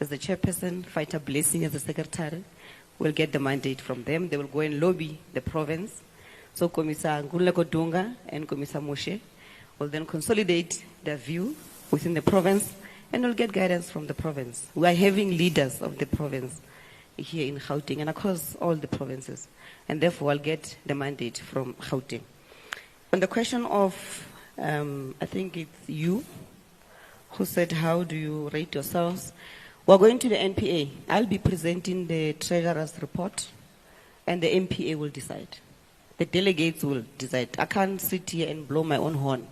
as the chairperson, Fighter Blessing as the secretary. We'll get the mandate from them. They will go and lobby the province. So Commissar Nguleko Dunga and Commissar Moshe will then consolidate their view within the province, and will get guidance from the province. We are having leaders of the province here in Gauteng and across all the provinces. And therefore, I'll get the mandate from Gauteng. On the question of, I think it's you who said, how do you rate yourselves? We're going to the NPA. I'll be presenting the Treasurer's report, and the NPA will decide. The delegates will decide. I can't sit here and blow my own horn.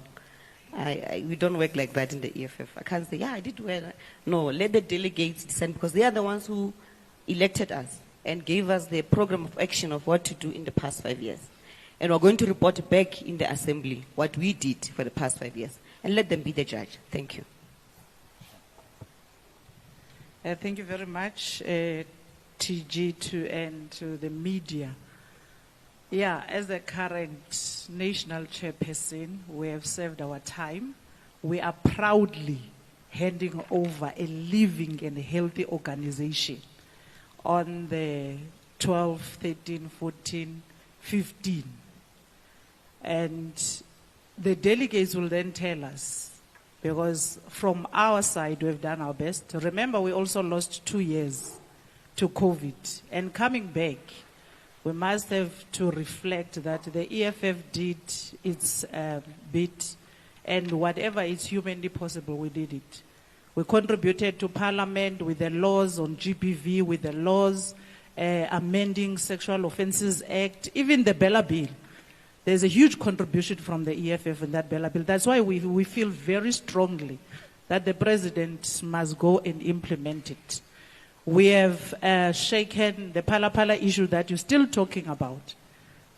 We don't work like that in the EFF. I can't say, yeah, I did well. No, let the delegates decide, because they are the ones who elected us and gave us the program of action of what to do in the past 5 years. And we're going to report back in the assembly what we did for the past 5 years. And let them be the judge. Thank you. Thank you very much, TG, and to the media. Yeah, as the current national chairperson, we have served our time. We are proudly handing over a living and healthy organization on the 12, 13, 14, 15. And the delegates will then tell us, because from our side, we've done our best. Remember, we also lost 2 years to COVID. And coming back, we must have to reflect that the EFF did its bit, and whatever is humanly possible, we did it. We contributed to Parliament with the laws on GBV, with the laws amending Sexual Offences Act, even the Bella Bill. There's a huge contribution from the EFF in that Bella Bill. That's why we feel very strongly that the President must go and implement it. We have shaken the Pala issue that you're still talking about,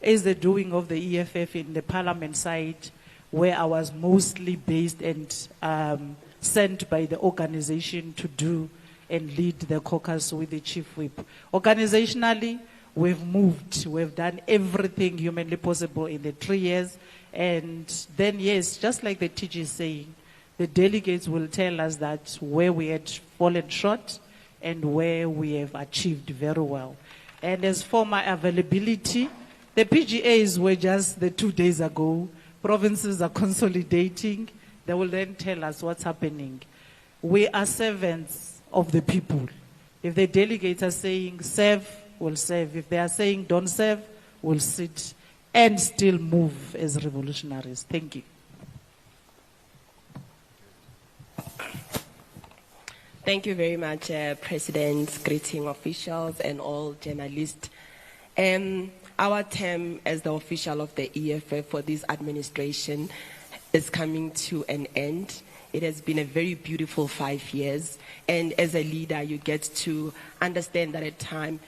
is the doing of the EFF in the Parliament side, where I was mostly based and sent by the organization to do and lead the caucus with the chief whip. Organizationally, we've moved. We've done everything humanly possible in the 3 years. And then, yes, just like the TG is saying, the delegates will tell us that where we had fallen short and where we have achieved very well. And as for my availability, the PGAs were just the 2 days ago. Provinces are consolidating. They will then tell us what's happening. We are servants of the people. If the delegates are saying serve, we'll serve. If they are saying don't serve, we'll sit and still move as revolutionaries. Thank you. Thank you very much, President, greeting officials and all journalists. Our term as the official of the EFF for this administration is coming to an end. It has been a very beautiful 5 years. And as a leader, you get to understand that at time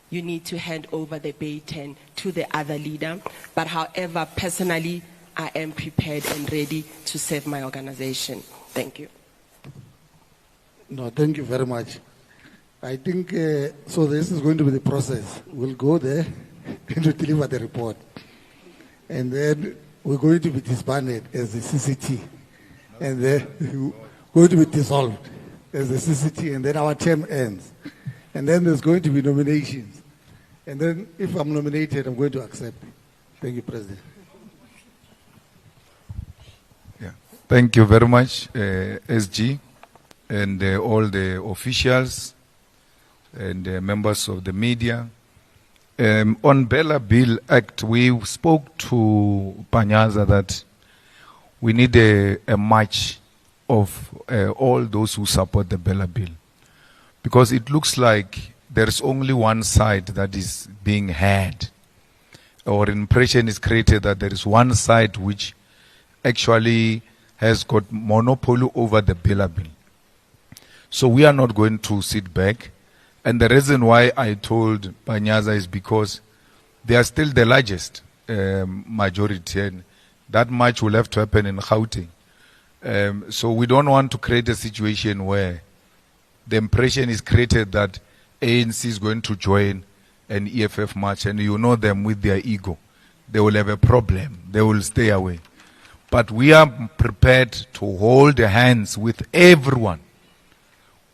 you need to hand over the baton to the other leader. But however, personally, I am prepared and ready to serve my organization. Thank you. No, thank you very much. I think, so this is going to be the process. We'll go there and we'll deliver the report. And then we're going to be disbanded as the CCT. And then we're going to be dissolved as the CCT, and then our term ends. And then there's going to be nominations. And then if I'm nominated, I'm going to accept. Thank you, President. Yeah. Thank you very much, SG, and all the officials and members of the media. On Bella Bill Act, we spoke to Panyaza that we need a march of all those who support the Bella Bill, because it looks like there's only one side that is being heard, or impression is created that there is one side which actually has got monopoly over the Bella Bill. So we are not going to sit back. And the reason why I told Panyaza is because they are still the largest majority, and that march will have to happen in Gauteng. So we don't want to create a situation where the impression is created that ANC is going to join an EFF march, and you know them with their ego. They will have a problem. They will stay away. But we are prepared to hold hands with everyone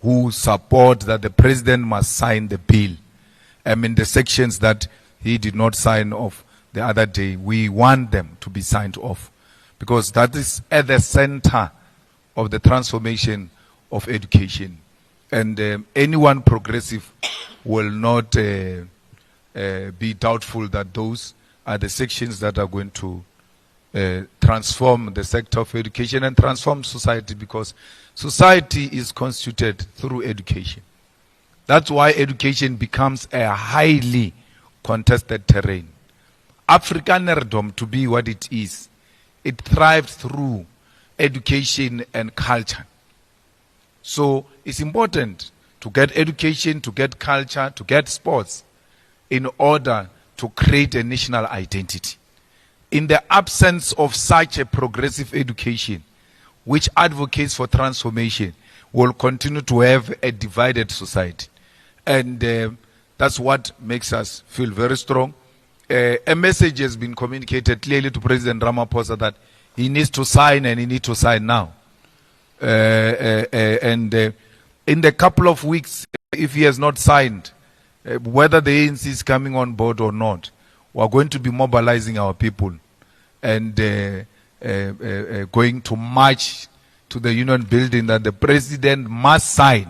who support that the president must sign the bill. I mean, the sections that he did not sign off the other day, we want them to be signed off, because that is at the center of the transformation of education And anyone progressive will not be doubtful that those are the sections that are going to transform the sector of education and transform society, because society is constituted through education. That's why education becomes a highly contested terrain. Afrikanerdom, to be what it is, it thrives through education and culture. So it's important to get education, to get culture, to get sports in order to create a national identity. In the absence of such a progressive education, which advocates for transformation, we'll continue to have a divided society. And that's what makes us feel very strong. A message has been communicated clearly to President Ramaphosa that he needs to sign, and he needs to sign now. In the couple of weeks, if he has not signed, whether the ANC is coming on board or not, we are going to be mobilizing our people and going to march to the Union building that the President must sign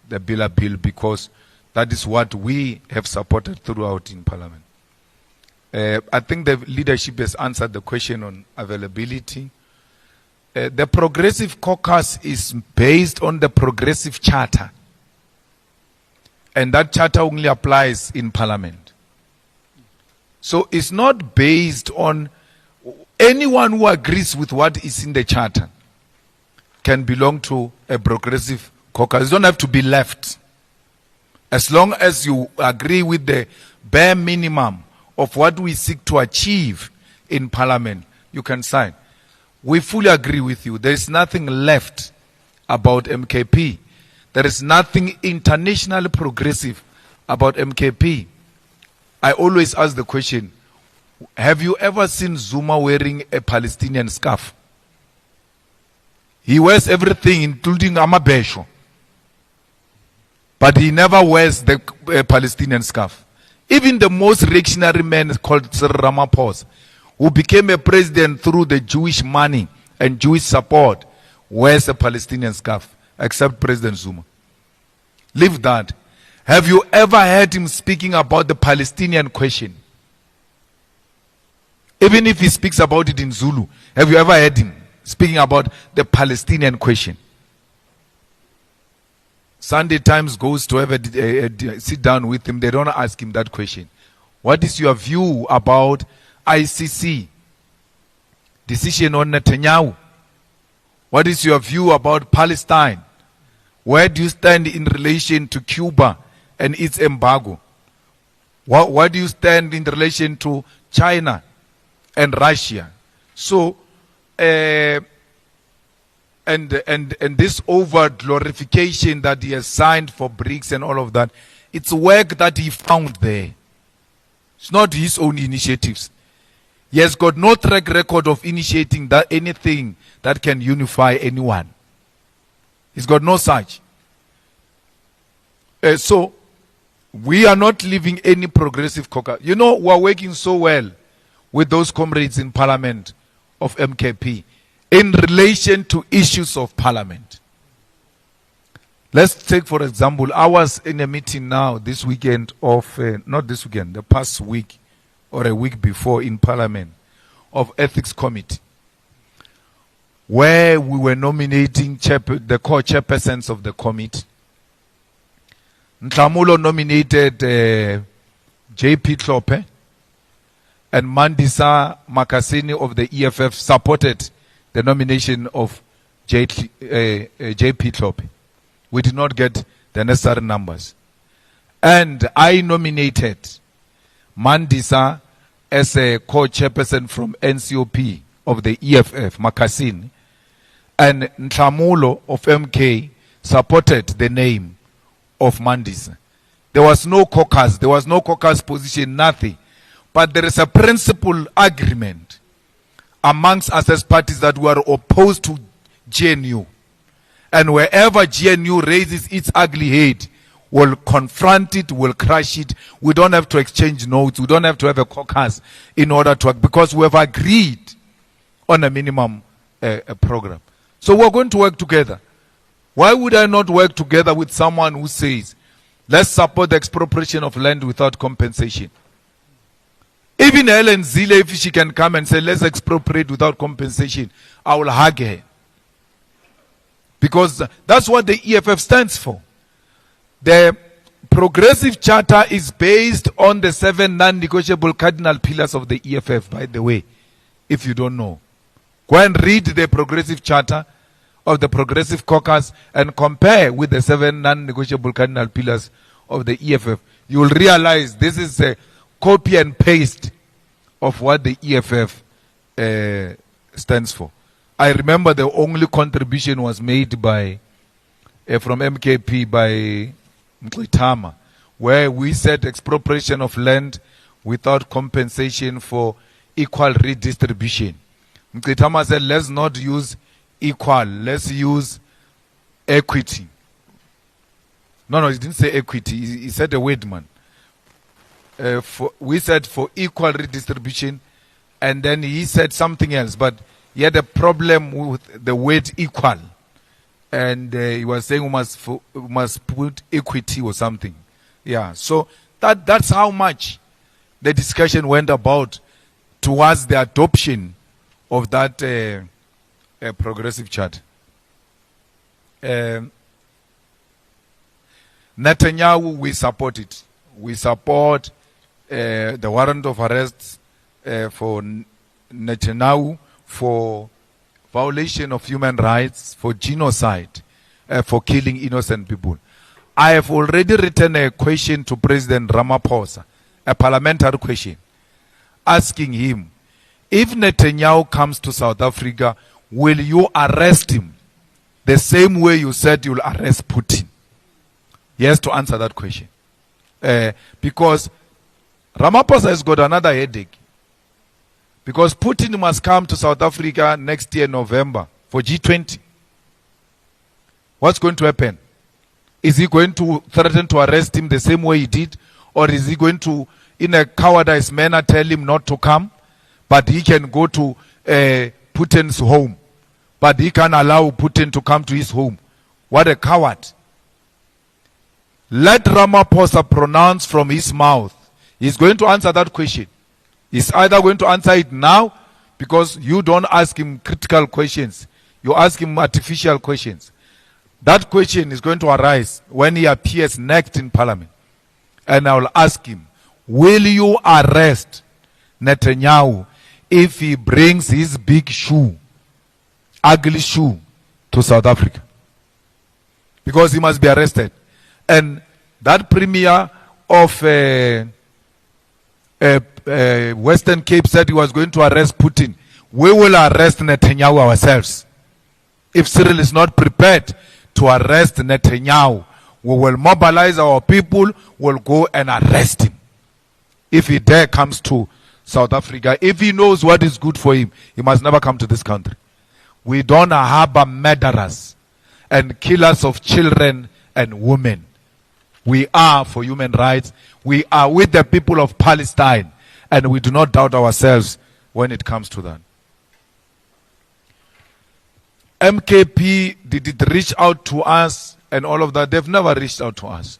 the bill, because that is what we have supported throughout in Parliament. I think the leadership has answered the question on availability. The Progressive Caucus is based on the Progressive Charter. And that charter only applies in Parliament. So it's not based on anyone who agrees with what is in the charter can belong to a Progressive Caucus. You don't have to be left. As long as you agree with the bare minimum of what we seek to achieve in Parliament, you can sign. We fully agree with you. There is nothing left about MKP. There is nothing internationally progressive about MKP. I always ask the question, have you ever seen Zuma wearing a Palestinian scarf? He wears everything, including amabesho. But he never wears the Palestinian scarf. Even the most reactionary man called Sir Ramaphosa, who became a president through the Jewish money and Jewish support, wears a Palestinian scarf, except President Zuma. Leave that. Have you ever heard him speaking about the Palestinian question? Even if he speaks about it in Zulu, have you ever heard him speaking about the Palestinian question? Sunday Times goes to have a sit down with him. They don't ask him that question. What is your view about ICC decision on Netanyahu? What is your view about Palestine? Where do you stand in relation to Cuba and its embargo? Where do you stand in relation to China and Russia? So, and this over glorification that he has signed for BRICS and all of that, it's work that he found there. It's not his own initiatives. He has got no track record of initiating anything that can unify anyone. He's got no such. So, we are not leaving any progressive caucus. You know, we are working so well with those comrades in Parliament of MKP in relation to issues of Parliament. Let's take, for example, I was in a meeting now this weekend of, not this weekend, the past week or a week before in Parliament of Ethics Committee, where we were nominating the co-chairpersons of the committee. Nhlamulo nominated J.P. Klope, and Mandisa Makasini of the EFF supported the nomination of J.P. Klope. We did not get the necessary numbers. And I nominated Mandisa as a co-chairperson from NCOP of the EFF, Makasini, and Nhlamulo of MK supported the name of Mandisa. There was no caucus, position, nothing. But there is a principal agreement amongst us as parties that we are opposed to GNU. And wherever GNU raises its ugly head, we'll confront it, we'll crush it. We don't have to exchange notes. We don't have to have a caucus in order to, because we have agreed on a minimum program. So we're going to work together. Why would I not work together with someone who says, let's support the expropriation of land without compensation? Even Helen Zille, if she can come and say, let's expropriate without compensation, I will hug her. Because that's what the EFF stands for. The Progressive Charter is based on the 7 non-negotiable cardinal pillars of the EFF, by the way, if you don't know. Go and read the Progressive Charter of the Progressive Caucus and compare with the 7 non-negotiable cardinal pillars of the EFF. You will realize this is a copy and paste of what the EFF stands for. I remember the only contribution was made by from MKP by Mqitama, where we said expropriation of land without compensation for equal redistribution. Mqitama said, let's not use equal, let's use equity. No, he didn't say equity, he said a word, man. We said for equal redistribution, and then he said something else, but he had a problem with the word equal. And he was saying we must put equity or something. Yeah, so that's how much the discussion went about towards the adoption of that progressive chart. Netanyahu, we support it. We support the warrant of arrest for Netanyahu for violation of human rights, for genocide, for killing innocent people. I have already written a question to President Ramaphosa, a parliamentary question, asking him, if Netanyahu comes to South Africa, will you arrest him the same way you said you'll arrest Putin? He has to answer that question. Because Ramaphosa has got another headache. Because Putin must come to South Africa next year, November, for G20. What's going to happen? Is he going to threaten to arrest him the same way he did? Or is he going to, in a cowardice manner, tell him not to come? But he can go to Putin's home. But he can allow Putin to come to his home. What a coward. Let Ramaphosa pronounce from his mouth. He's going to answer that question. He's either going to answer it now, because you don't ask him critical questions. You ask him artificial questions. That question is going to arise when he appears next in Parliament. And I will ask him, will you arrest Netanyahu if he brings his big shoe, ugly shoe, to South Africa? Because he must be arrested. And that premier of Western Cape said he was going to arrest Putin. We will arrest Netanyahu ourselves. If Cyril is not prepared to arrest Netanyahu, we will mobilize our people, we'll go and arrest him. If he dare comes to South Africa, if he knows what is good for him, he must never come to this country. We don't harbor murderers and killers of children and women. We are for human rights. We are with the people of Palestine, and we do not doubt ourselves when it comes to that. MKP, did it reach out to us and all of that? They've never reached out to us.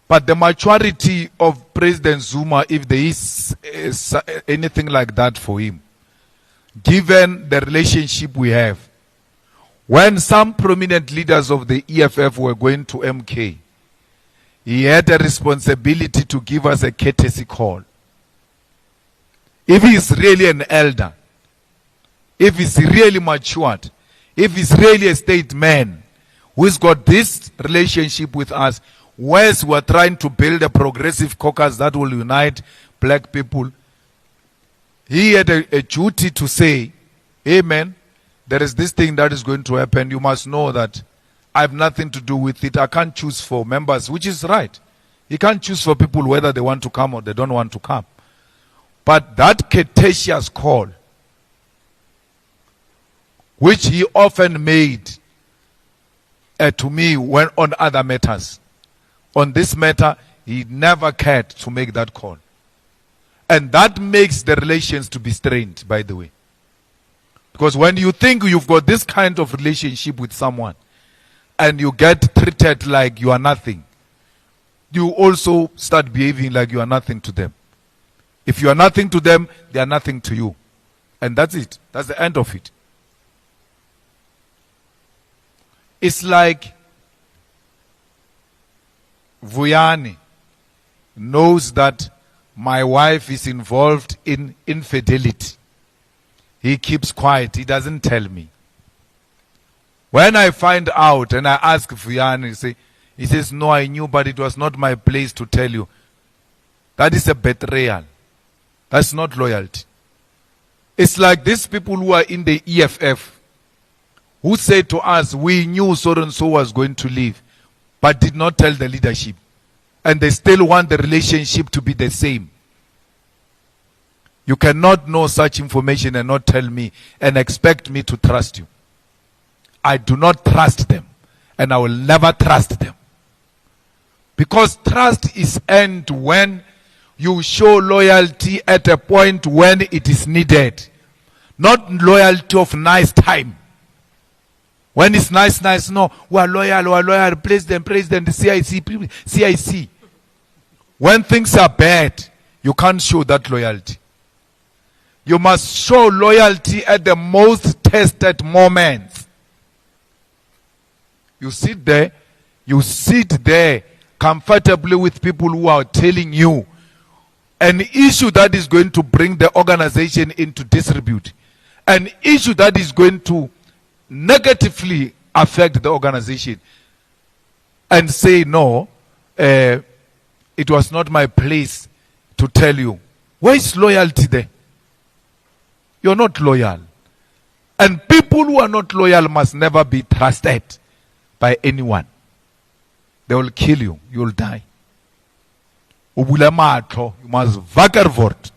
But the maturity of President Zuma, if there is anything like that for him, given the relationship we have, when some prominent leaders of the EFF were going to MK, he had a responsibility to give us a courtesy call. If he is really an elder, if he's really matured, if he's really a statesman who's got this relationship with us, whereas we're trying to build a progressive caucus that will unite black people, he had a duty to say, hey man, there is this thing that is going to happen. You must know that I have nothing to do with it. I can't choose for members, which is right. He can't choose for people whether they want to come or they don't want to come. But that courteous call, which he often made to me when on other matters, on this matter, he never cared to make that call. And that makes the relations to be strained, by the way. Because when you think you've got this kind of relationship with someone and you get treated like you are nothing, you also start behaving like you are nothing to them. If you are nothing to them, they are nothing to you. And that's it. That's the end of it. It's like Vuyani knows that my wife is involved in infidelity. He keeps quiet. He doesn't tell me. When I find out and I ask Vuyani, he says, no, I knew, but it was not my place to tell you. That is a betrayal. That's not loyalty. It's like these people who are in the EFF who say to us, we knew so and so was going to leave, but did not tell the leadership. And they still want the relationship to be the same. You cannot know such information and not tell me and expect me to trust you. I do not trust them, and I will never trust them. Because trust is earned when you show loyalty at a point when it is needed. Not loyalty of nice time. When it's nice, no, we are loyal, praise them, the CIC. When things are bad, you can't show that loyalty. You must show loyalty at the most tested moments. You sit there comfortably with people who are telling you an issue that is going to bring the organization into disrepute, an issue that is going to negatively affect the organization, and say, no, it was not my place to tell you. Where is loyalty there? You're not loyal. And people who are not loyal must never be trusted by anyone. They will kill you. You will die. You must vakervort.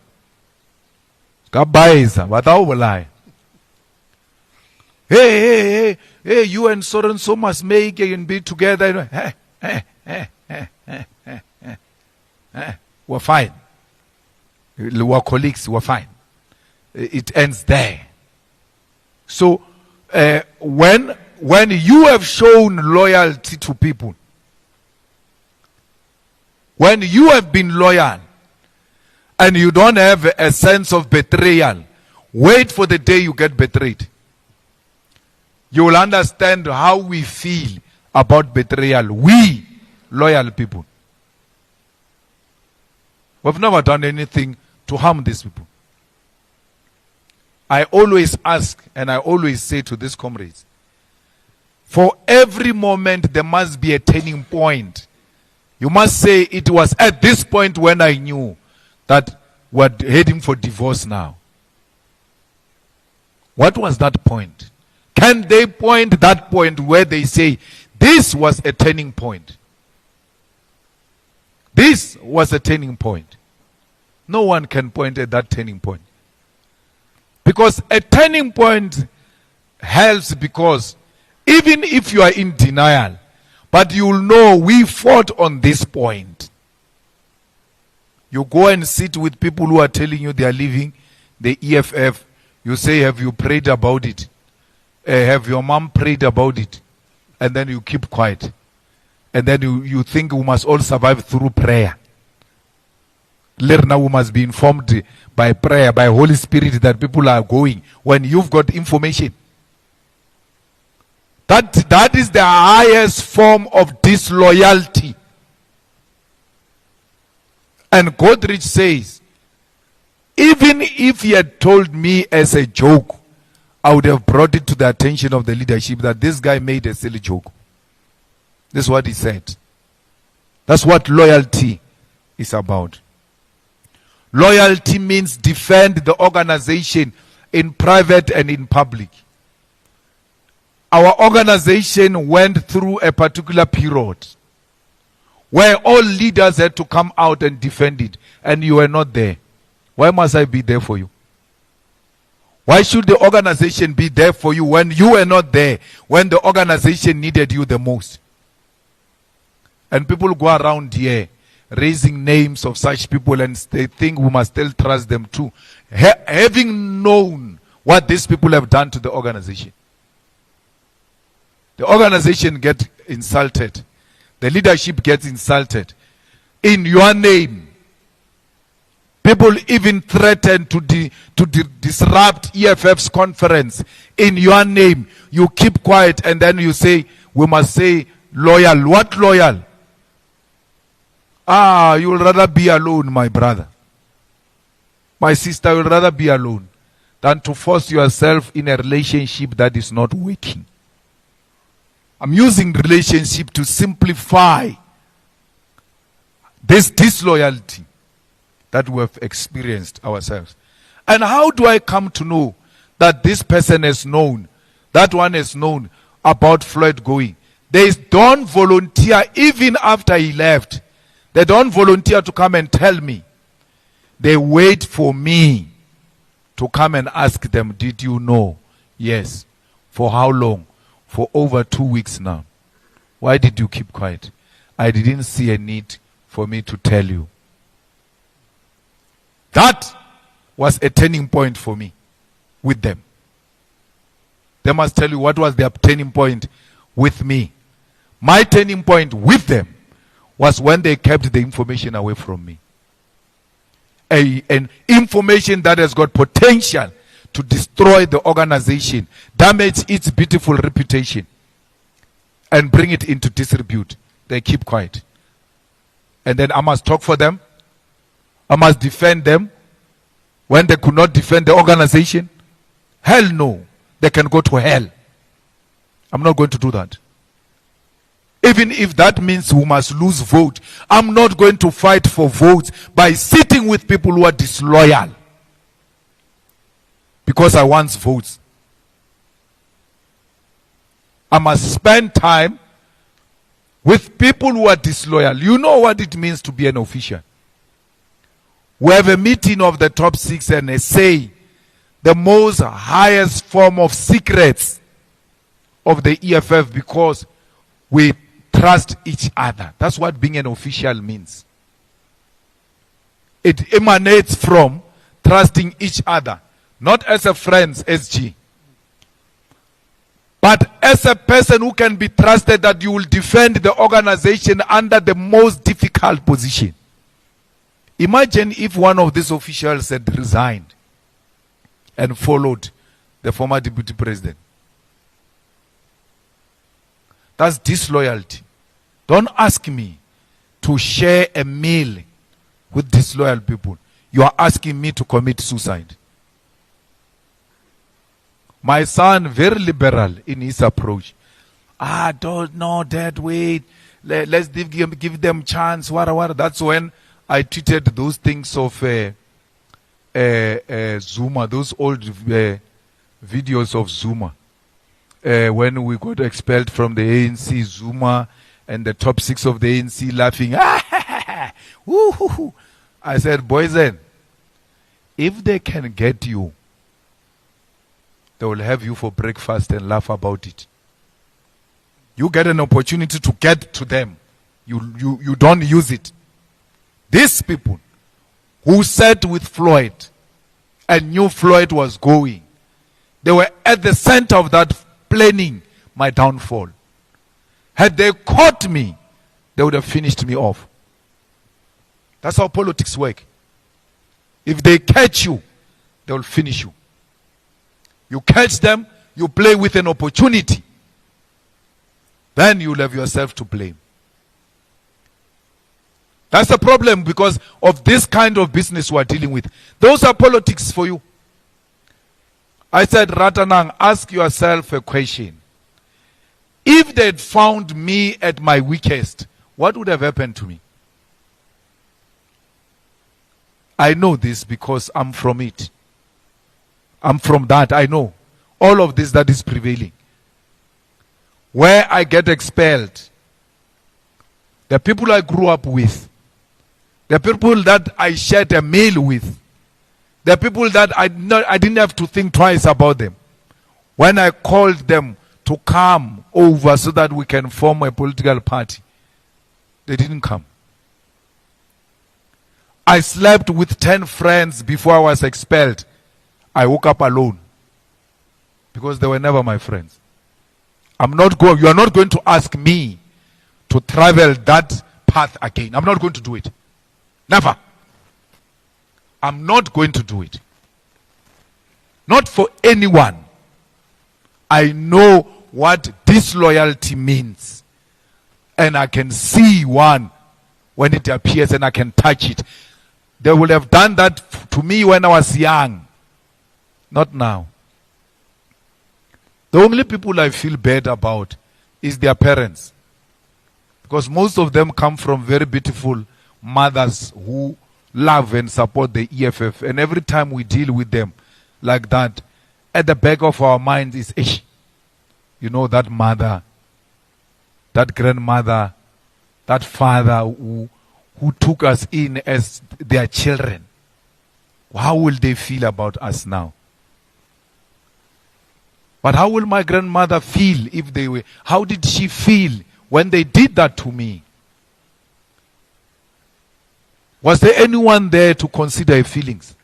Kabaiza, without lie. Hey, you and so must make it and be together. We're fine. We're colleagues, we're fine. It ends there. So, when you have shown loyalty to people, when you have been loyal, and you don't have a sense of betrayal, wait for the day you get betrayed. You will understand how we feel about betrayal. We, loyal people. We've never done anything to harm these people. I always ask and I always say to these comrades, for every moment there must be a turning point. You must say, it was at this point when I knew that we're heading for divorce now. What was that point? Can they point that point where they say, this was a turning point? This was a turning point. No one can point at that turning point. Because a turning point helps, because even if you are in denial, but you'll know we fought on this point. You go and sit with people who are telling you they are leaving the EFF. You say, have you prayed about it? Have your mom prayed about it? And then you keep quiet. And then you think we must all survive through prayer. Now we must be informed by prayer, by Holy Spirit, that people are going when you've got information. That is the highest form of disloyalty. And Godrich says, even if he had told me as a joke, I would have brought it to the attention of the leadership that this guy made a silly joke. This is what he said. That's what loyalty is about. Loyalty means defend the organization in private and in public. Our organization went through a particular period where all leaders had to come out and defend it, and you were not there. Why must I be there for you? Why should the organization be there for you when you were not there, when the organization needed you the most? And people go around here raising names of such people and they think we must still trust them too. Having known what these people have done to the organization. The organization gets insulted. The leadership gets insulted. In your name. People even threaten to disrupt EFF's conference. In your name. You keep quiet and then you say, we must say loyal. What loyal? You will rather be alone, my brother. My sister, you will rather be alone than to force yourself in a relationship that is not working. I'm using relationship to simplify this disloyalty that we have experienced ourselves. And how do I come to know that this person has known, that one has known about Floyd going? They don't volunteer even after he left. They don't volunteer to come and tell me. They wait for me to come and ask them, did you know? Yes. For how long? For over 2 weeks now. Why did you keep quiet? I didn't see a need for me to tell you. That was a turning point for me with them. They must tell you what was their turning point with me. My turning point with them was when they kept the information away from me. An information that has got potential to destroy the organization, damage its beautiful reputation, and bring it into disrepute. They keep quiet. And then I must talk for them. I must defend them when they could not defend the organization. Hell no. They can go to hell. I'm not going to do that. Even if that means we must lose vote, I'm not going to fight for votes by sitting with people who are disloyal. Because I want votes. I must spend time with people who are disloyal. You know what it means to be an official. We have a meeting of the top 6 and they say the most highest form of secrets of the EFF because we trust each other. That's what being an official means. It emanates from trusting each other. Not as a friends, SG. But as a person who can be trusted that you will defend the organization under the most difficult position. Imagine if one of these officials had resigned and followed the former deputy president. That's disloyalty. Don't ask me to share a meal with disloyal people. You are asking me to commit suicide. My son, very liberal in his approach. Don't know that, wait. Let's give them chance. That's when I tweeted those things of Zuma, those old videos of Zuma. When we got expelled from the ANC, Zuma and the top 6 of the ANC laughing. I said, boys, if they can get you, they will have you for breakfast and laugh about it. You get an opportunity to get to them. You don't use it. These people who sat with Floyd and knew Floyd was going, they were at the center of that planning my downfall. Had they caught me, they would have finished me off. That's how politics work. If they catch you, they will finish you. You catch them, you play with an opportunity. Then you'll have yourself to blame. That's the problem because of this kind of business we're dealing with. Those are politics for you. I said, Ratanang, ask yourself a question. If they'd found me at my weakest, what would have happened to me? I know this because I'm from it. I'm from that. I know all of this that is prevailing. Where I get expelled, the people I grew up with, the people that I shared a meal with, the people that I didn't have to think twice about them. When I called them to come over so that we can form a political party, they didn't come. I slept with 10 friends before I was expelled. I woke up alone. because they were never my friends. You are not going to ask me to travel that path again. I'm not going to do it. Never. I'm not going to do it. Not for anyone. I know what disloyalty means. And I can see one when it appears and I can touch it. They would have done that to me when I was young. Not now. The only people I feel bad about is their parents. Because most of them come from very beautiful mothers who love and support the EFF. And every time we deal with them like that, at the back of our mind is, you know, that mother, that grandmother, that father who took us in as their children. How will they feel about us now? But how will my grandmother feel if they were? How did she feel when they did that to me? Was there anyone there to consider her feelings?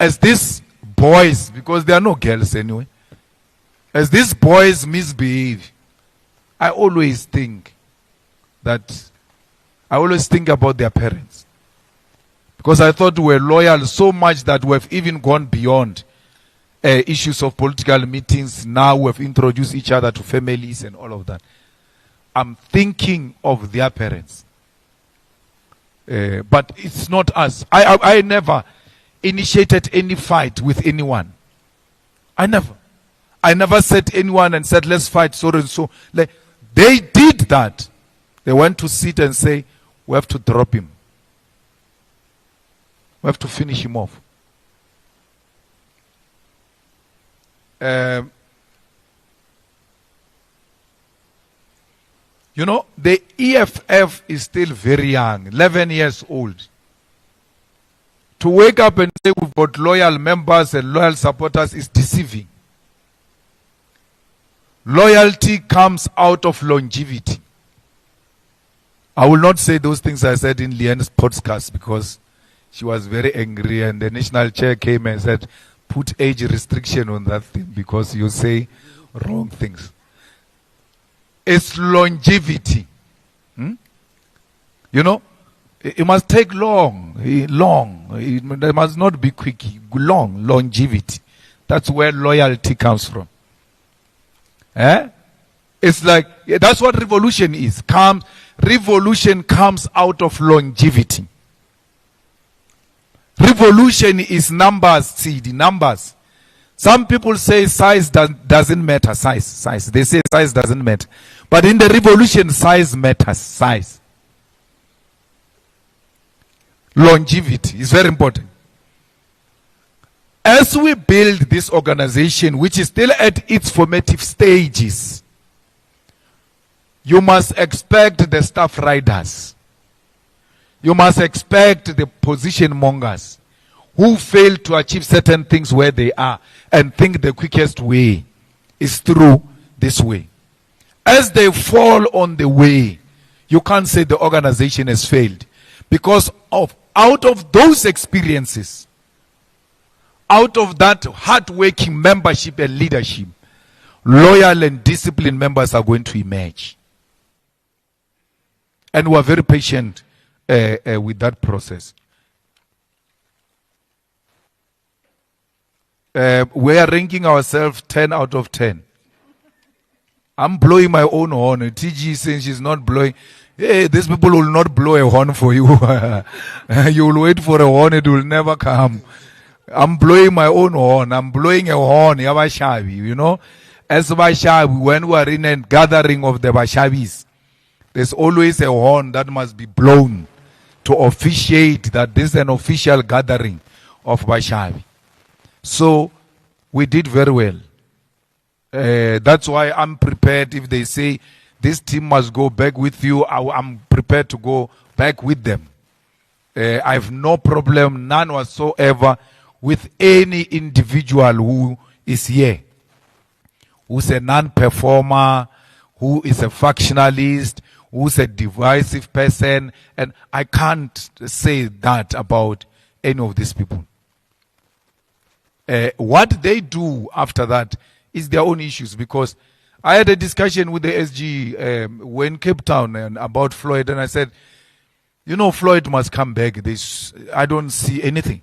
As these boys, because there are no girls anyway, as these boys misbehave, I always think about their parents. Because I thought we were loyal so much that we have even gone beyond issues of political meetings. Now we have introduced each other to families and all of that. I'm thinking of their parents. But it's not us. I never initiated any fight with anyone. I never said anyone and said, let's fight so and so. They did that. They went to sit and say, we have to drop him. We have to finish him off. You know, the EFF is still very young, 11 years old. To wake up and say we've got loyal members and loyal supporters is deceiving. Loyalty comes out of longevity. I will not say those things I said in Leanne's podcast because she was very angry and the national chair came and said, put age restriction on that thing because you say wrong things. It's longevity. You know, it must take long. It must not be quick. Longevity. That's where loyalty comes from. It's like, that's what revolution is. Revolution comes out of longevity. Revolution is numbers, the numbers. Some people say size doesn't matter. Size. They say size doesn't matter. But in the revolution, size matters. Size. Longevity is very important. As we build this organization, which is still at its formative stages, you must expect the staff riders. You must expect the position mongers who fail to achieve certain things where they are and think the quickest way is through this way. As they fall on the way, you can't say the organization has failed. Because out of those experiences, out of that hard-working membership and leadership, loyal and disciplined members are going to emerge. And we are very patient with that process. We are ranking ourselves 10 out of 10. I'm blowing my own horn. TG saying she's not blowing. Hey, these people will not blow a horn for you. You will wait for a horn, it will never come. I'm blowing my own horn. I'm blowing a horn. You know, as Bashabi, when we are in a gathering of the Bashabis, there's always a horn that must be blown to officiate that this is an official gathering of Bashabi. So we did very well. That's why I'm prepared if they say this team must go back with you, I'm prepared to go back with them. I have no problem, none whatsoever, with any individual who is here, who's a non-performer, who is a factionalist, who's a divisive person, and I can't say that about any of these people. What they do after that is their own issues, because I had a discussion with the SG when Cape Town and about Floyd, and I said, you know, Floyd must come back. I don't see anything.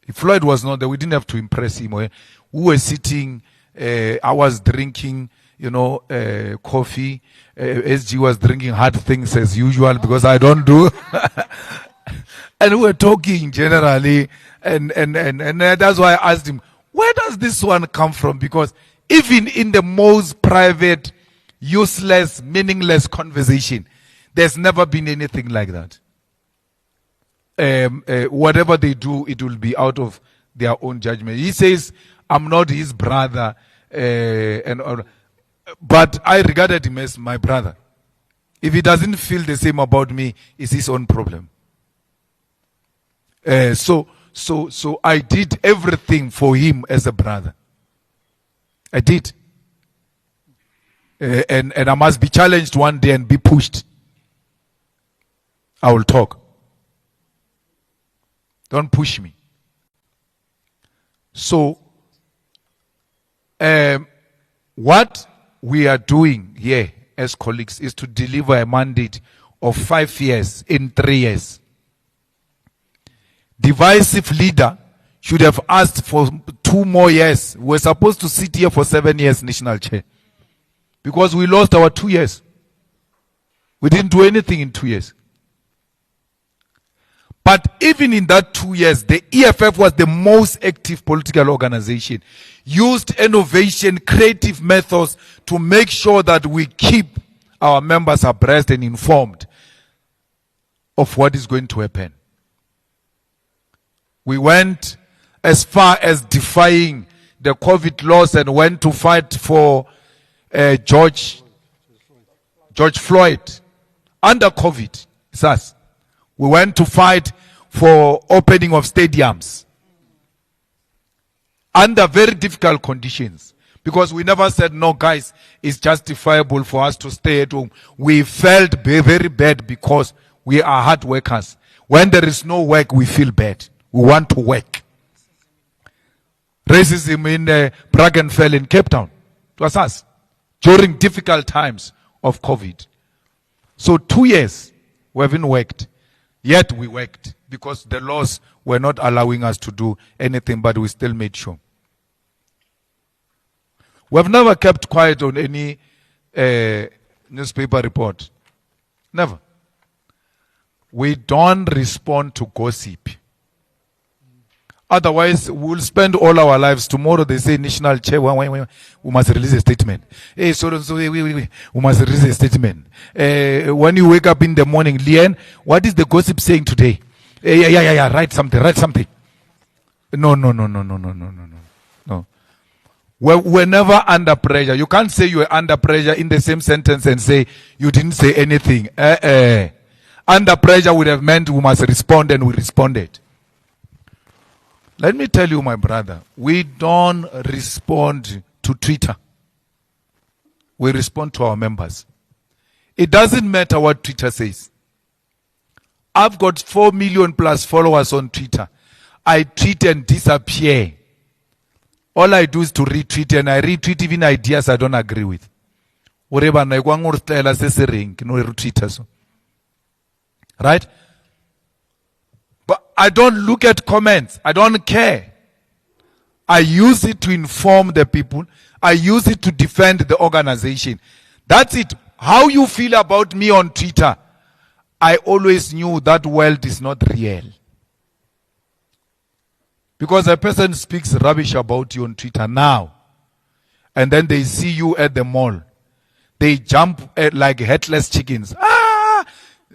If Floyd was not there, we didn't have to impress him. We were sitting, I was drinking, coffee. SG was drinking hard things as usual, because I don't do. And we were talking generally, and that's why I asked him, where does this one come from? Because even in the most private, useless, meaningless conversation, there's never been anything like that. Whatever they do, it will be out of their own judgment. He says, I'm not his brother, but I regarded him as my brother. If he doesn't feel the same about me, it's his own problem. So I did everything for him as a brother. I did. And I must be challenged one day and be pushed. I will talk. Don't push me. So, what we are doing here as colleagues is to deliver a mandate of 5 years in 3 years. Divisive leader should have asked for 2 more years. We're supposed to sit here for 7 years, national chair. Because we lost our 2 years. We didn't do anything in 2 years. But even in that 2 years, the EFF was the most active political organization. Used innovation, creative methods to make sure that we keep our members abreast and informed of what is going to happen. We went as far as defying the COVID laws and went to fight for George Floyd under COVID. It's us. We went to fight for opening of stadiums under very difficult conditions, because we never said, no, guys, it's justifiable for us to stay at home. We felt very bad because we are hard workers. When there is no work, we feel bad. We want to work. Racism in Brackenfell in Cape Town. It was us during difficult times of COVID. So 2 years we haven't worked. Yet we worked because the laws were not allowing us to do anything, but we still made sure. We have never kept quiet on any newspaper report. Never. We don't respond to gossip. Otherwise, we'll spend all our lives. Tomorrow they say national chair, we must release a statement. Hey, we must release a statement. When you wake up in the morning, Lian, what is the gossip saying today? Yeah, write something. No. We're never under pressure. You can't say you were under pressure in the same sentence and say you didn't say anything. Under pressure would have meant we must respond, and we responded. Let me tell you, my brother, we don't respond to Twitter. We respond to our members. It doesn't matter what Twitter says. I've got 4 million plus followers on Twitter. I tweet and disappear. All I do is to retweet, and I retweet even ideas I don't agree with. Right? But I don't look at comments. I don't care. I use it to inform the people. I use it to defend the organization. That's it. How you feel about me on Twitter, I always knew that world is not real. Because a person speaks rubbish about you on Twitter now, and then they see you at the mall. They jump like headless chickens.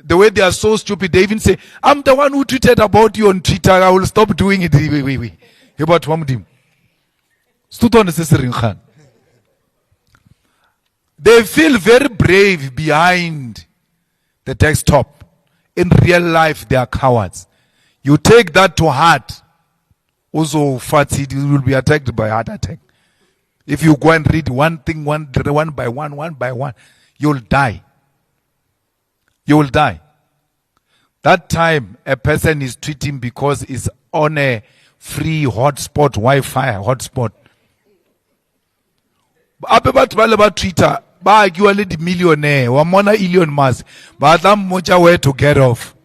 The way they are so stupid, they even say, I'm the one who tweeted about you on Twitter. I will stop doing it. They feel very brave behind the desktop. In real life, they are cowards. You take that to heart. Also, you will be attacked by heart attack. If you go and read one thing, one by one, you'll die. You will die. That time, a person is tweeting because it's on a free hotspot, Wi-Fi hotspot. Ape batho ba le ba Twitter ba argue le di millionaire wa mona Elon Musk ba tla mmoja where to get off.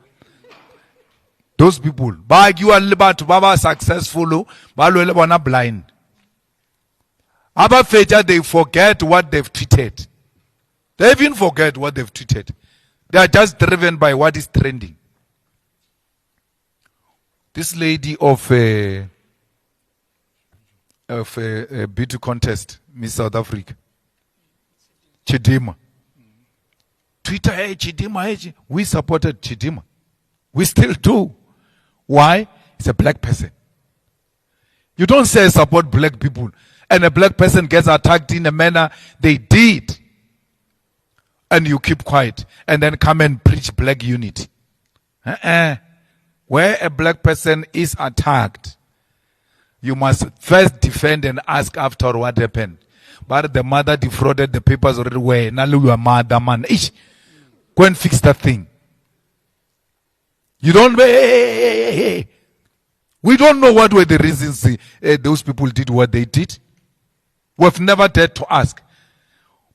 Those people ba argue le batho ba ba successful ba lo le bona blind. Aba feature they forget what they've tweeted. They even forget what they've tweeted. They are just driven by what is trending. This lady of a beauty contest, Miss South Africa, Chidima. Twitter, hey, Chidima, hey, we supported Chidima. We still do. Why? It's a black person. You don't say support black people and a black person gets attacked in a manner they did. And you keep quiet and then come and preach black unity. Where a black person is attacked, you must first defend and ask after what happened. But the mother defrauded the papers already. Where now your mother man, go and fix that thing. You don't. We don't know what were the reasons those people did what they did. We've never dared to ask.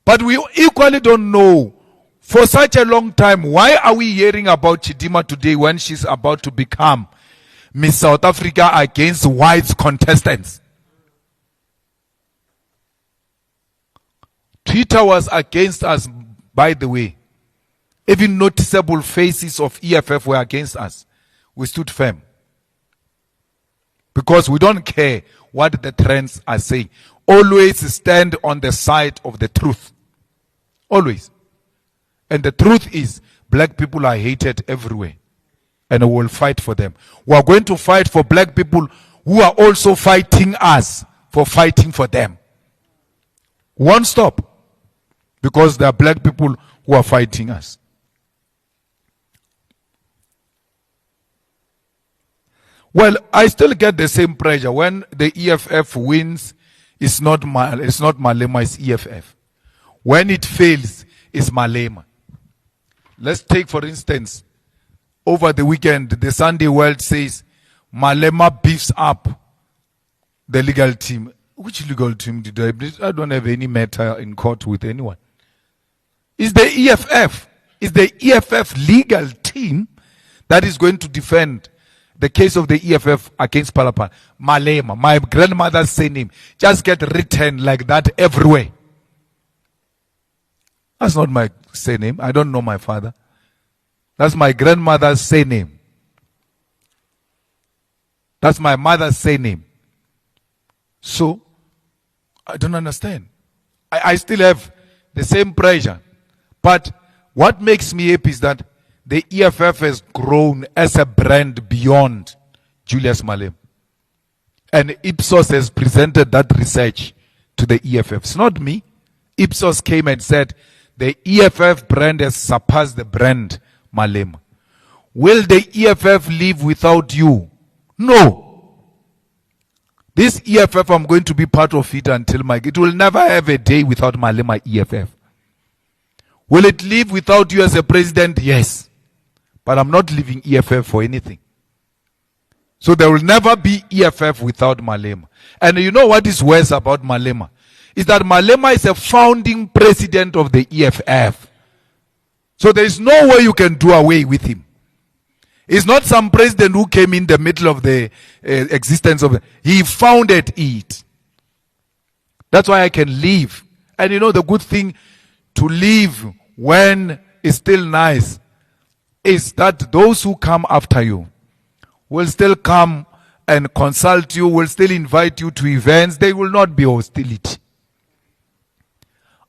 But we equally don't know, for such a long time, why are we hearing about Chidima today when she's about to become Miss South Africa against white contestants? Twitter was against us, by the way. Even noticeable faces of EFF were against us. We stood firm. Because we don't care what the trends are saying. Always stand on the side of the truth. Always. And the truth is, black people are hated everywhere. And we will fight for them. We are going to fight for black people who are also fighting us for fighting for them. Won't stop. Because there are black people who are fighting us. Well, I still get the same pressure. When the EFF wins, it's not Malema, it's EFF. When it fails, it's Malema. Let's take, for instance, over the weekend, the Sunday World says Malema beefs up the legal team. Which legal team did I don't have any matter in court with anyone. It's the EFF. It's the EFF legal team that is going to defend the case of the EFF against Palapa. Malema, my grandmother's surname, just get written like that everywhere. That's not my surname. I don't know my father. That's my grandmother's surname. That's my mother's surname. So, I don't understand. I still have the same pressure. But what makes me happy is that the EFF has grown as a brand beyond Julius Malema. And Ipsos has presented that research to the EFF. It's not me. Ipsos came and said, the EFF brand has surpassed the brand Malema. Will the EFF live without you? No. This EFF, I'm going to be part of it until it will never have a day without Malema EFF. Will it live without you as a president? Yes. But I'm not leaving EFF for anything. So there will never be EFF without Malema. And you know what is worse about Malema? Is that Malema is a founding president of the EFF. So there is no way you can do away with him. He's not some president who came in the middle of the existence of it. He founded it. That's why I can leave. And you know the good thing to leave when it's still nice is that those who come after you will still come and consult you, will still invite you to events. They will not be hostility.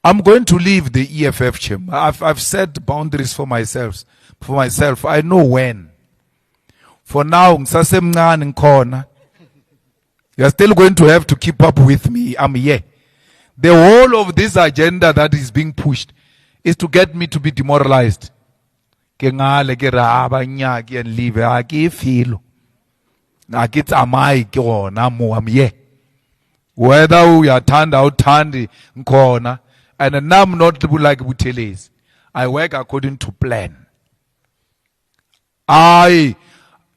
I'm going to leave the EFF chamber. I've set boundaries for myself. I know when. For now, you're still going to have to keep up with me. I'm here. The whole of this agenda that is being pushed is to get me to be demoralized. I'm here. Whether we are turned out, turned corner. And now I'm not like Buteles. I work according to plan.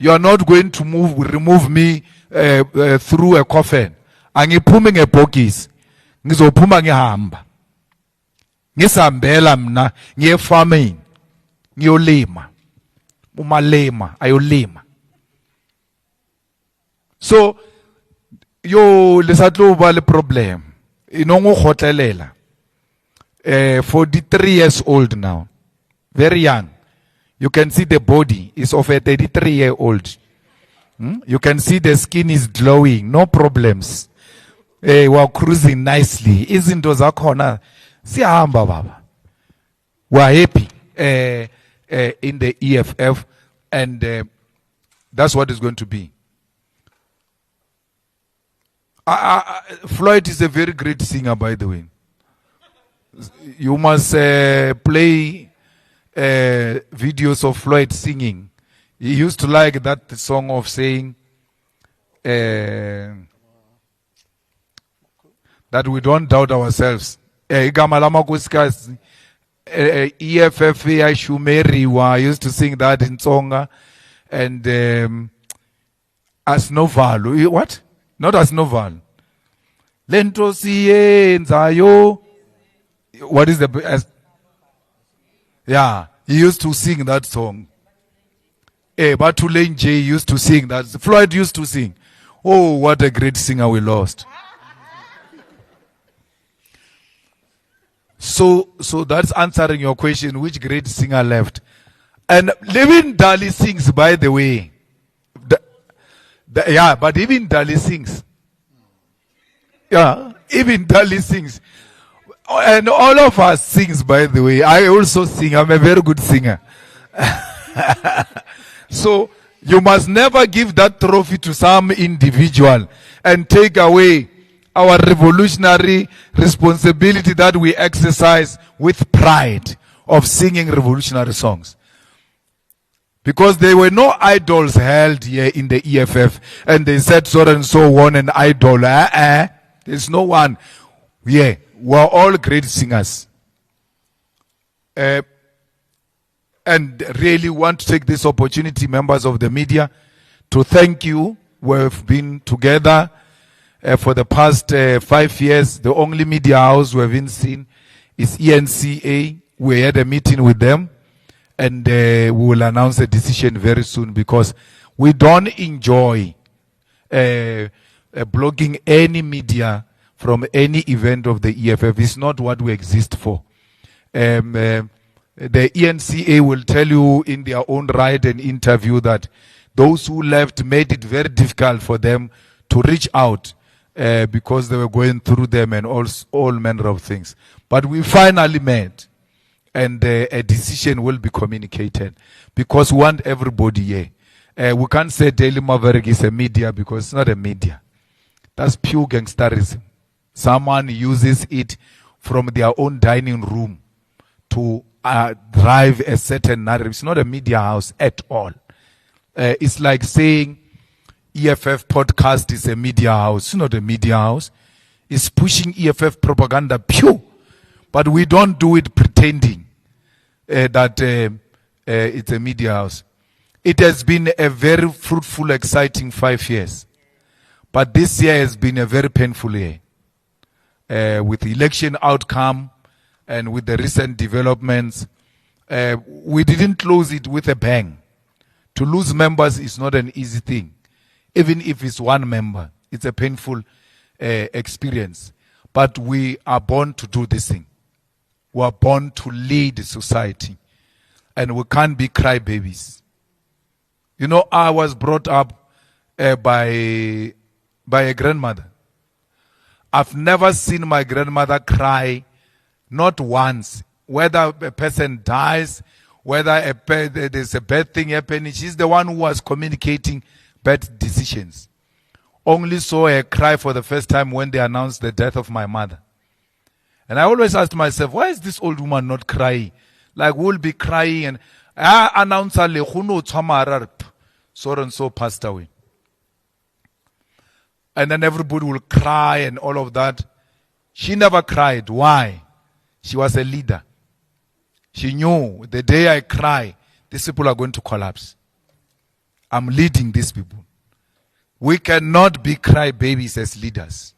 You are not going to remove me through a coffin. Angiphumi ngebhokisi. Ngizophuma ngihamba. Ngisambela mna ngiye farming. Ngiyolima. Umalema ayolima. So yo lesatlo ba le problem. Inongo khotelela. 43 years old now. Very young. You can see the body is of a 33-year-old. You can see the skin is glowing. No problems. We are cruising nicely. Izinto zakhona siyahamba baba. We are happy in the EFF, and that's what it's going to be. Floyd is a very great singer, by the way. You must play videos of Floyd singing. He used to like that song of saying that we don't doubt ourselves. EFF, I used to sing that in Tsonga. And Asnoval. What? Not Asnoval. Lento siyenzayo. What is the... Yeah, he used to sing that song. Batulane J used to sing that. Floyd used to sing. Oh, what a great singer we lost. So that's answering your question, which great singer left. And even Dali sings, by the way. Yeah, but even Dali sings. Yeah, even Dali sings. And all of us sings, by the way. I also sing. I'm a very good singer. So you must never give that trophy to some individual and take away our revolutionary responsibility that we exercise with pride of singing revolutionary songs. Because there were no idols held here in the EFF, and they said so and so won an idol. There's no one. Yeah, we're all great singers. And really want to take this opportunity, members of the media, to thank you. We've been together for the past 5 years. The only media house we've been seen is ENCA. We had a meeting with them, and we will announce a decision very soon, because we don't enjoy blocking any media from any event of the EFF. It's not what we exist for. The ENCA will tell you in their own right and interview that those who left made it very difficult for them to reach out because they were going through them and all manner of things. But we finally met, and a decision will be communicated, because we want everybody here. We can't say Daily Maverick is a media, because it's not a media. That's pure gangsterism. Someone uses it from their own dining room to drive a certain narrative. It's not a media house at all. It's like saying EFF podcast is a media house. It's not a media house. It's pushing EFF propaganda pure. But we don't do it pretending that it's a media house. It has been a very fruitful, exciting 5 years. But this year has been a very painful year. With the election outcome, and with the recent developments, we didn't close it with a bang. To lose members is not an easy thing. Even if it's one member, it's a painful experience. But we are born to do this thing. We are born to lead society. And we can't be crybabies. You know, I was brought up by a grandmother. I've never seen my grandmother cry. Not once. Whether a person dies, whether there's a bad thing happening, she's the one who was communicating bad decisions. Only saw her cry for the first time when they announced the death of my mother. And I always asked myself, why is this old woman not crying? Like, we'll be crying and announce so and so passed away. And then everybody will cry and all of that. She never cried. Why? She was a leader. She knew the day I cry, these people are going to collapse. I'm leading these people. We cannot be crybabies as leaders.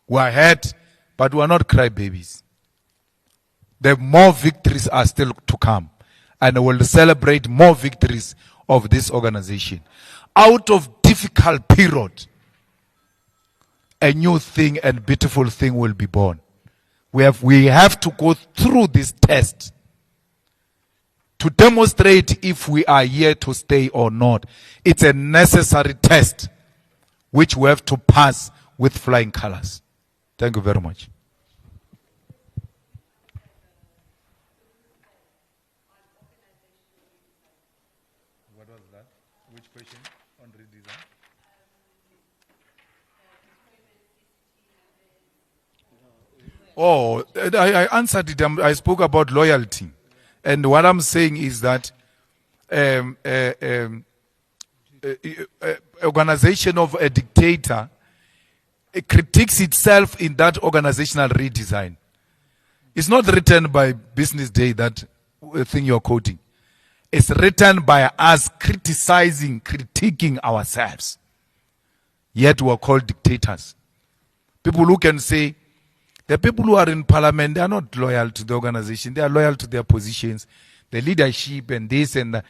We are hurt, but we are not crybabies. The more victories are still to come, and I will celebrate more victories of this organization. Out of difficult period, a new thing and beautiful thing will be born. We have to go through this test to demonstrate if we are here to stay or not. It's a necessary test which we have to pass with flying colors. Thank you very much. What was that? Which question on redesign? Oh, I answered it. I spoke about loyalty. And what I'm saying is that organization of a dictator critiques itself in that organizational redesign. It's not written by Business Day, that thing you're quoting. It's written by us critiquing ourselves. Yet we are called dictators. People who can say, the people who are in parliament, they are not loyal to the organization. They are loyal to their positions, the leadership and this and that.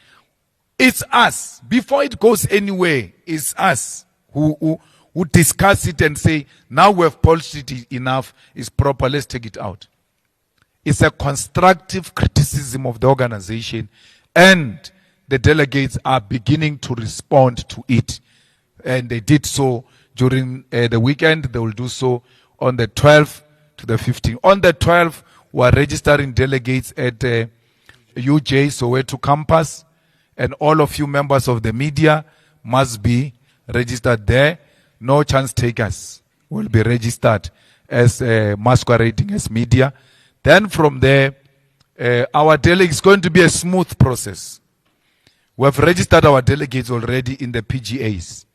It's us. Before it goes anywhere, it's us who discuss it and say, now we have polished it enough, it's proper, let's take it out. It's a constructive criticism of the organization, and the delegates are beginning to respond to it. And they did so during the weekend. They will do so on the 12th to the 15th. On the 12th, we are registering delegates at UJ Soweto campus, and all of you members of the media must be registered there. No chance takers will be registered as masquerading as media. Then from there, our delegates, it's going to be a smooth process. We have registered our delegates already in the PGAs.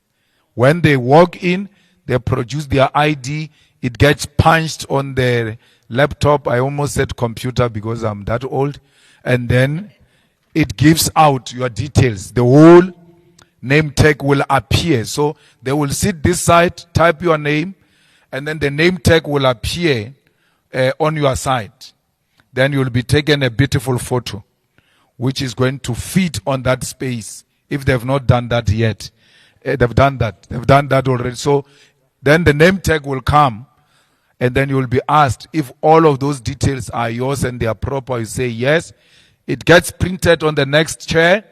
When they walk in, they produce their ID. It gets punched on the laptop. I almost said computer because I'm that old. And then it gives out your details. The whole name tag will appear. So they will sit this side, type your name, and then the name tag will appear on your side. Then you will be taken a beautiful photo, which is going to fit on that space. If they have not done that yet, they've done that. They've done that already. So then the name tag will come, and then you will be asked if all of those details are yours and they are proper. You say yes. It gets printed on the next chair,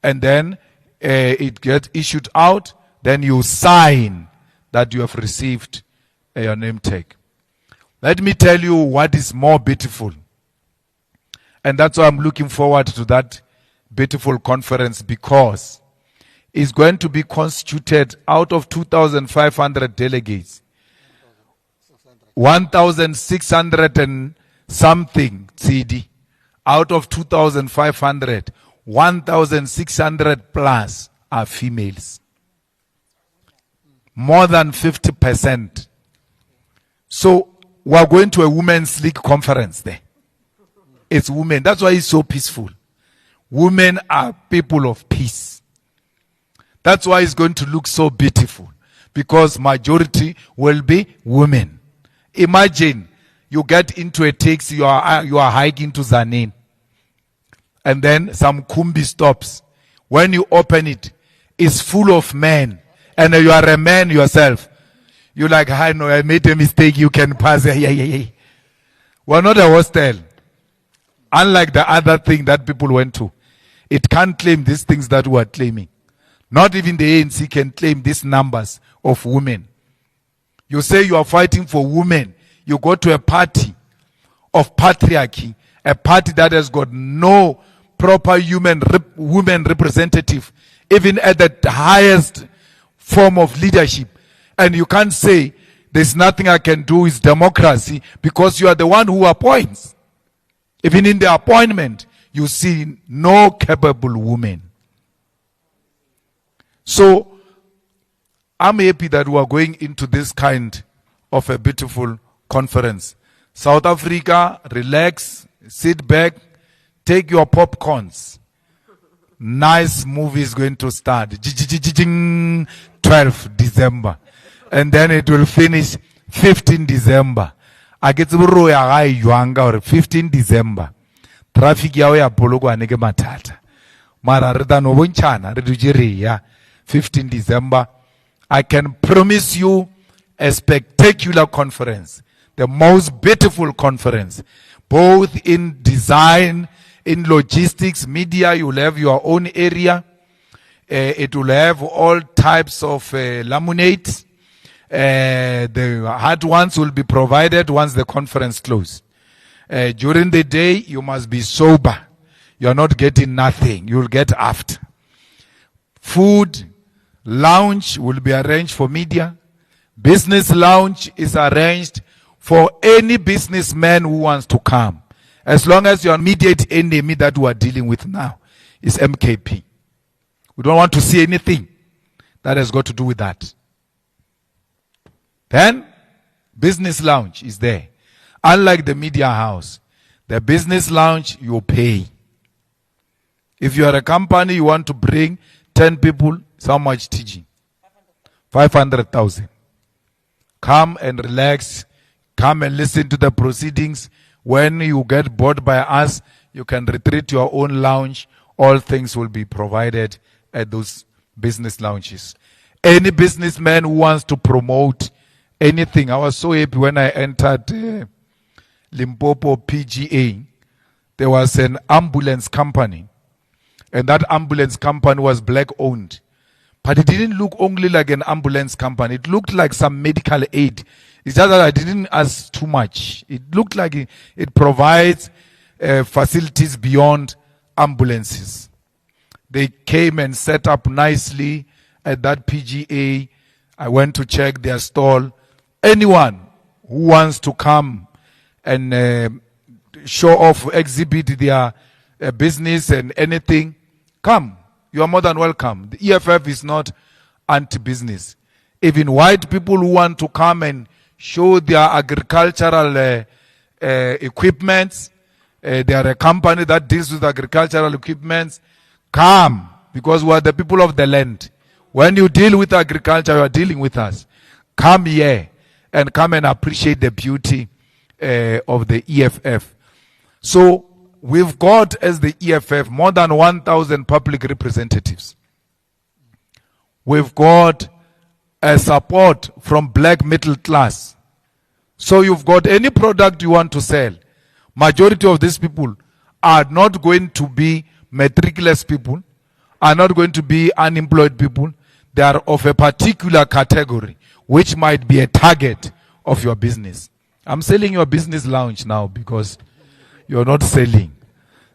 and then it gets issued out. Then you sign that you have received your name tag. Let me tell you what is more beautiful. And that's why I'm looking forward to that beautiful conference, because it's going to be constituted out of 2,500 delegates. 1,600 and something CD. Out of 2,500, 1,600 plus are females. More than 50%. So we are going to a women's league conference there. It's women. That's why it's so peaceful. Women are people of peace. That's why it's going to look so beautiful, because majority will be women. Imagine you get into a taxi, you are hiking to Zanin, and then some Kumbi stops. When you open it, it's full of men, and you are a man yourself. You're like, I know, I made a mistake, you can pass. We're not a hostel. Unlike the other thing that people went to. It can't claim these things that we are claiming. Not even the ANC can claim these numbers of women. You say you are fighting for women. You go to a party of patriarchy, a party that has got no proper women representative, even at the highest form of leadership. And you can't say there's nothing I can do, it's democracy, because you are the one who appoints. Even in the appointment, you see no capable women. So, I'm happy that we are going into this kind of a beautiful conference. South Africa, relax, sit back, take your popcorns. nice movie is going to start. 12 December. And then it will finish 15 December. I get to or 15 December. Traffic yawe ya Polokwane ke matata. Mara rita no bonchana, redujiria. 15 December. I can promise you a spectacular conference. The most beautiful conference. Both in design, in logistics, media, you'll have your own area. It will have all types of laminates. The hard ones will be provided once the conference closes. During the day, you must be sober. You're not getting nothing. You'll get after. Food, lounge will be arranged for media. Business lounge is arranged for any businessman who wants to come. As long as your immediate enemy that we are dealing with now is MKP. We don't want to see anything that has got to do with that. Then, business lounge is there. Unlike the media house, the business lounge, you pay. If you are a company, you want to bring 10 people, it's how much TG? 500,000. Come and relax. Come and listen to the proceedings. When you get bored by us, you can retreat to your own lounge. All things will be provided at those business lounges. Any businessman who wants to promote anything. I was so happy when I entered Limpopo PGA. There was an ambulance company. And that ambulance company was black owned. But it didn't look only like an ambulance company. It looked like some medical aid. It's just that I didn't ask too much. It looked like it provides facilities beyond ambulances. They came and set up nicely at that PGA. I went to check their stall. Anyone who wants to come and show off, exhibit their business and anything, come. You are more than welcome. The EFF is not anti-business. Even white people who want to come and show their agricultural equipment, they are a company that deals with agricultural equipment, come, because we are the people of the land. When you deal with agriculture, you are dealing with us. Come here and come and appreciate the beauty of the EFF. So, we've got, as the EFF, more than 1,000 public representatives. We've got a support from black middle class. So you've got any product you want to sell. Majority of these people are not going to be matriculous people, are not going to be unemployed people. They are of a particular category, which might be a target of your business. I'm selling your business lounge now because you're not selling.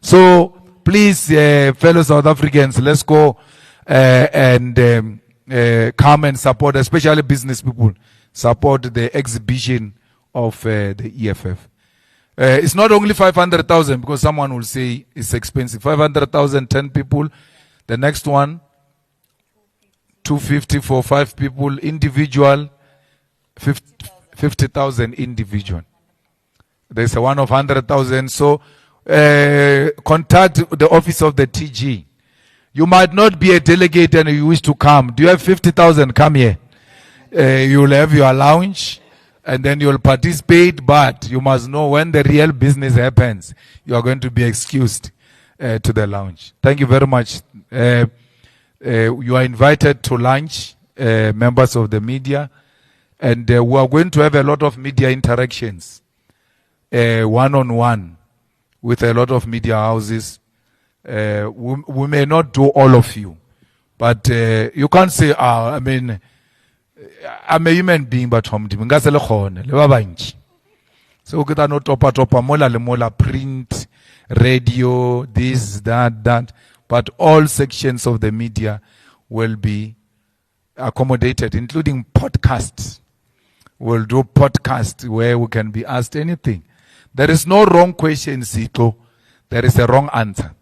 So please, fellow South Africans, let's go and come and support, especially business people, support the exhibition of the EFF. It's not only 500,000 because someone will say it's expensive. 500,000, 10 people. The next one, 250 for 5 people. Individual, 50,000 individual. There's a one of 100,000. So contact the office of the TG. You might not be a delegate and you wish to come. Do you have 50,000? Come here. You'll have your lounge and then you'll participate, but you must know when the real business happens, you are going to be excused to the lounge. Thank you very much. You are invited to lunch, members of the media, and we are going to have a lot of media interactions, one-on-one, with a lot of media houses. We may not do all of you, but you can't say, I mean, I'm a human being, but so we can not topa mola print, radio, this, that, but all sections of the media will be accommodated, including podcasts. We'll do podcasts where we can be asked anything. There is no wrong question, Sito. There is a wrong answer.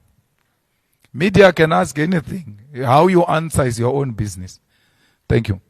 Media can ask anything. How you answer is your own business. Thank you.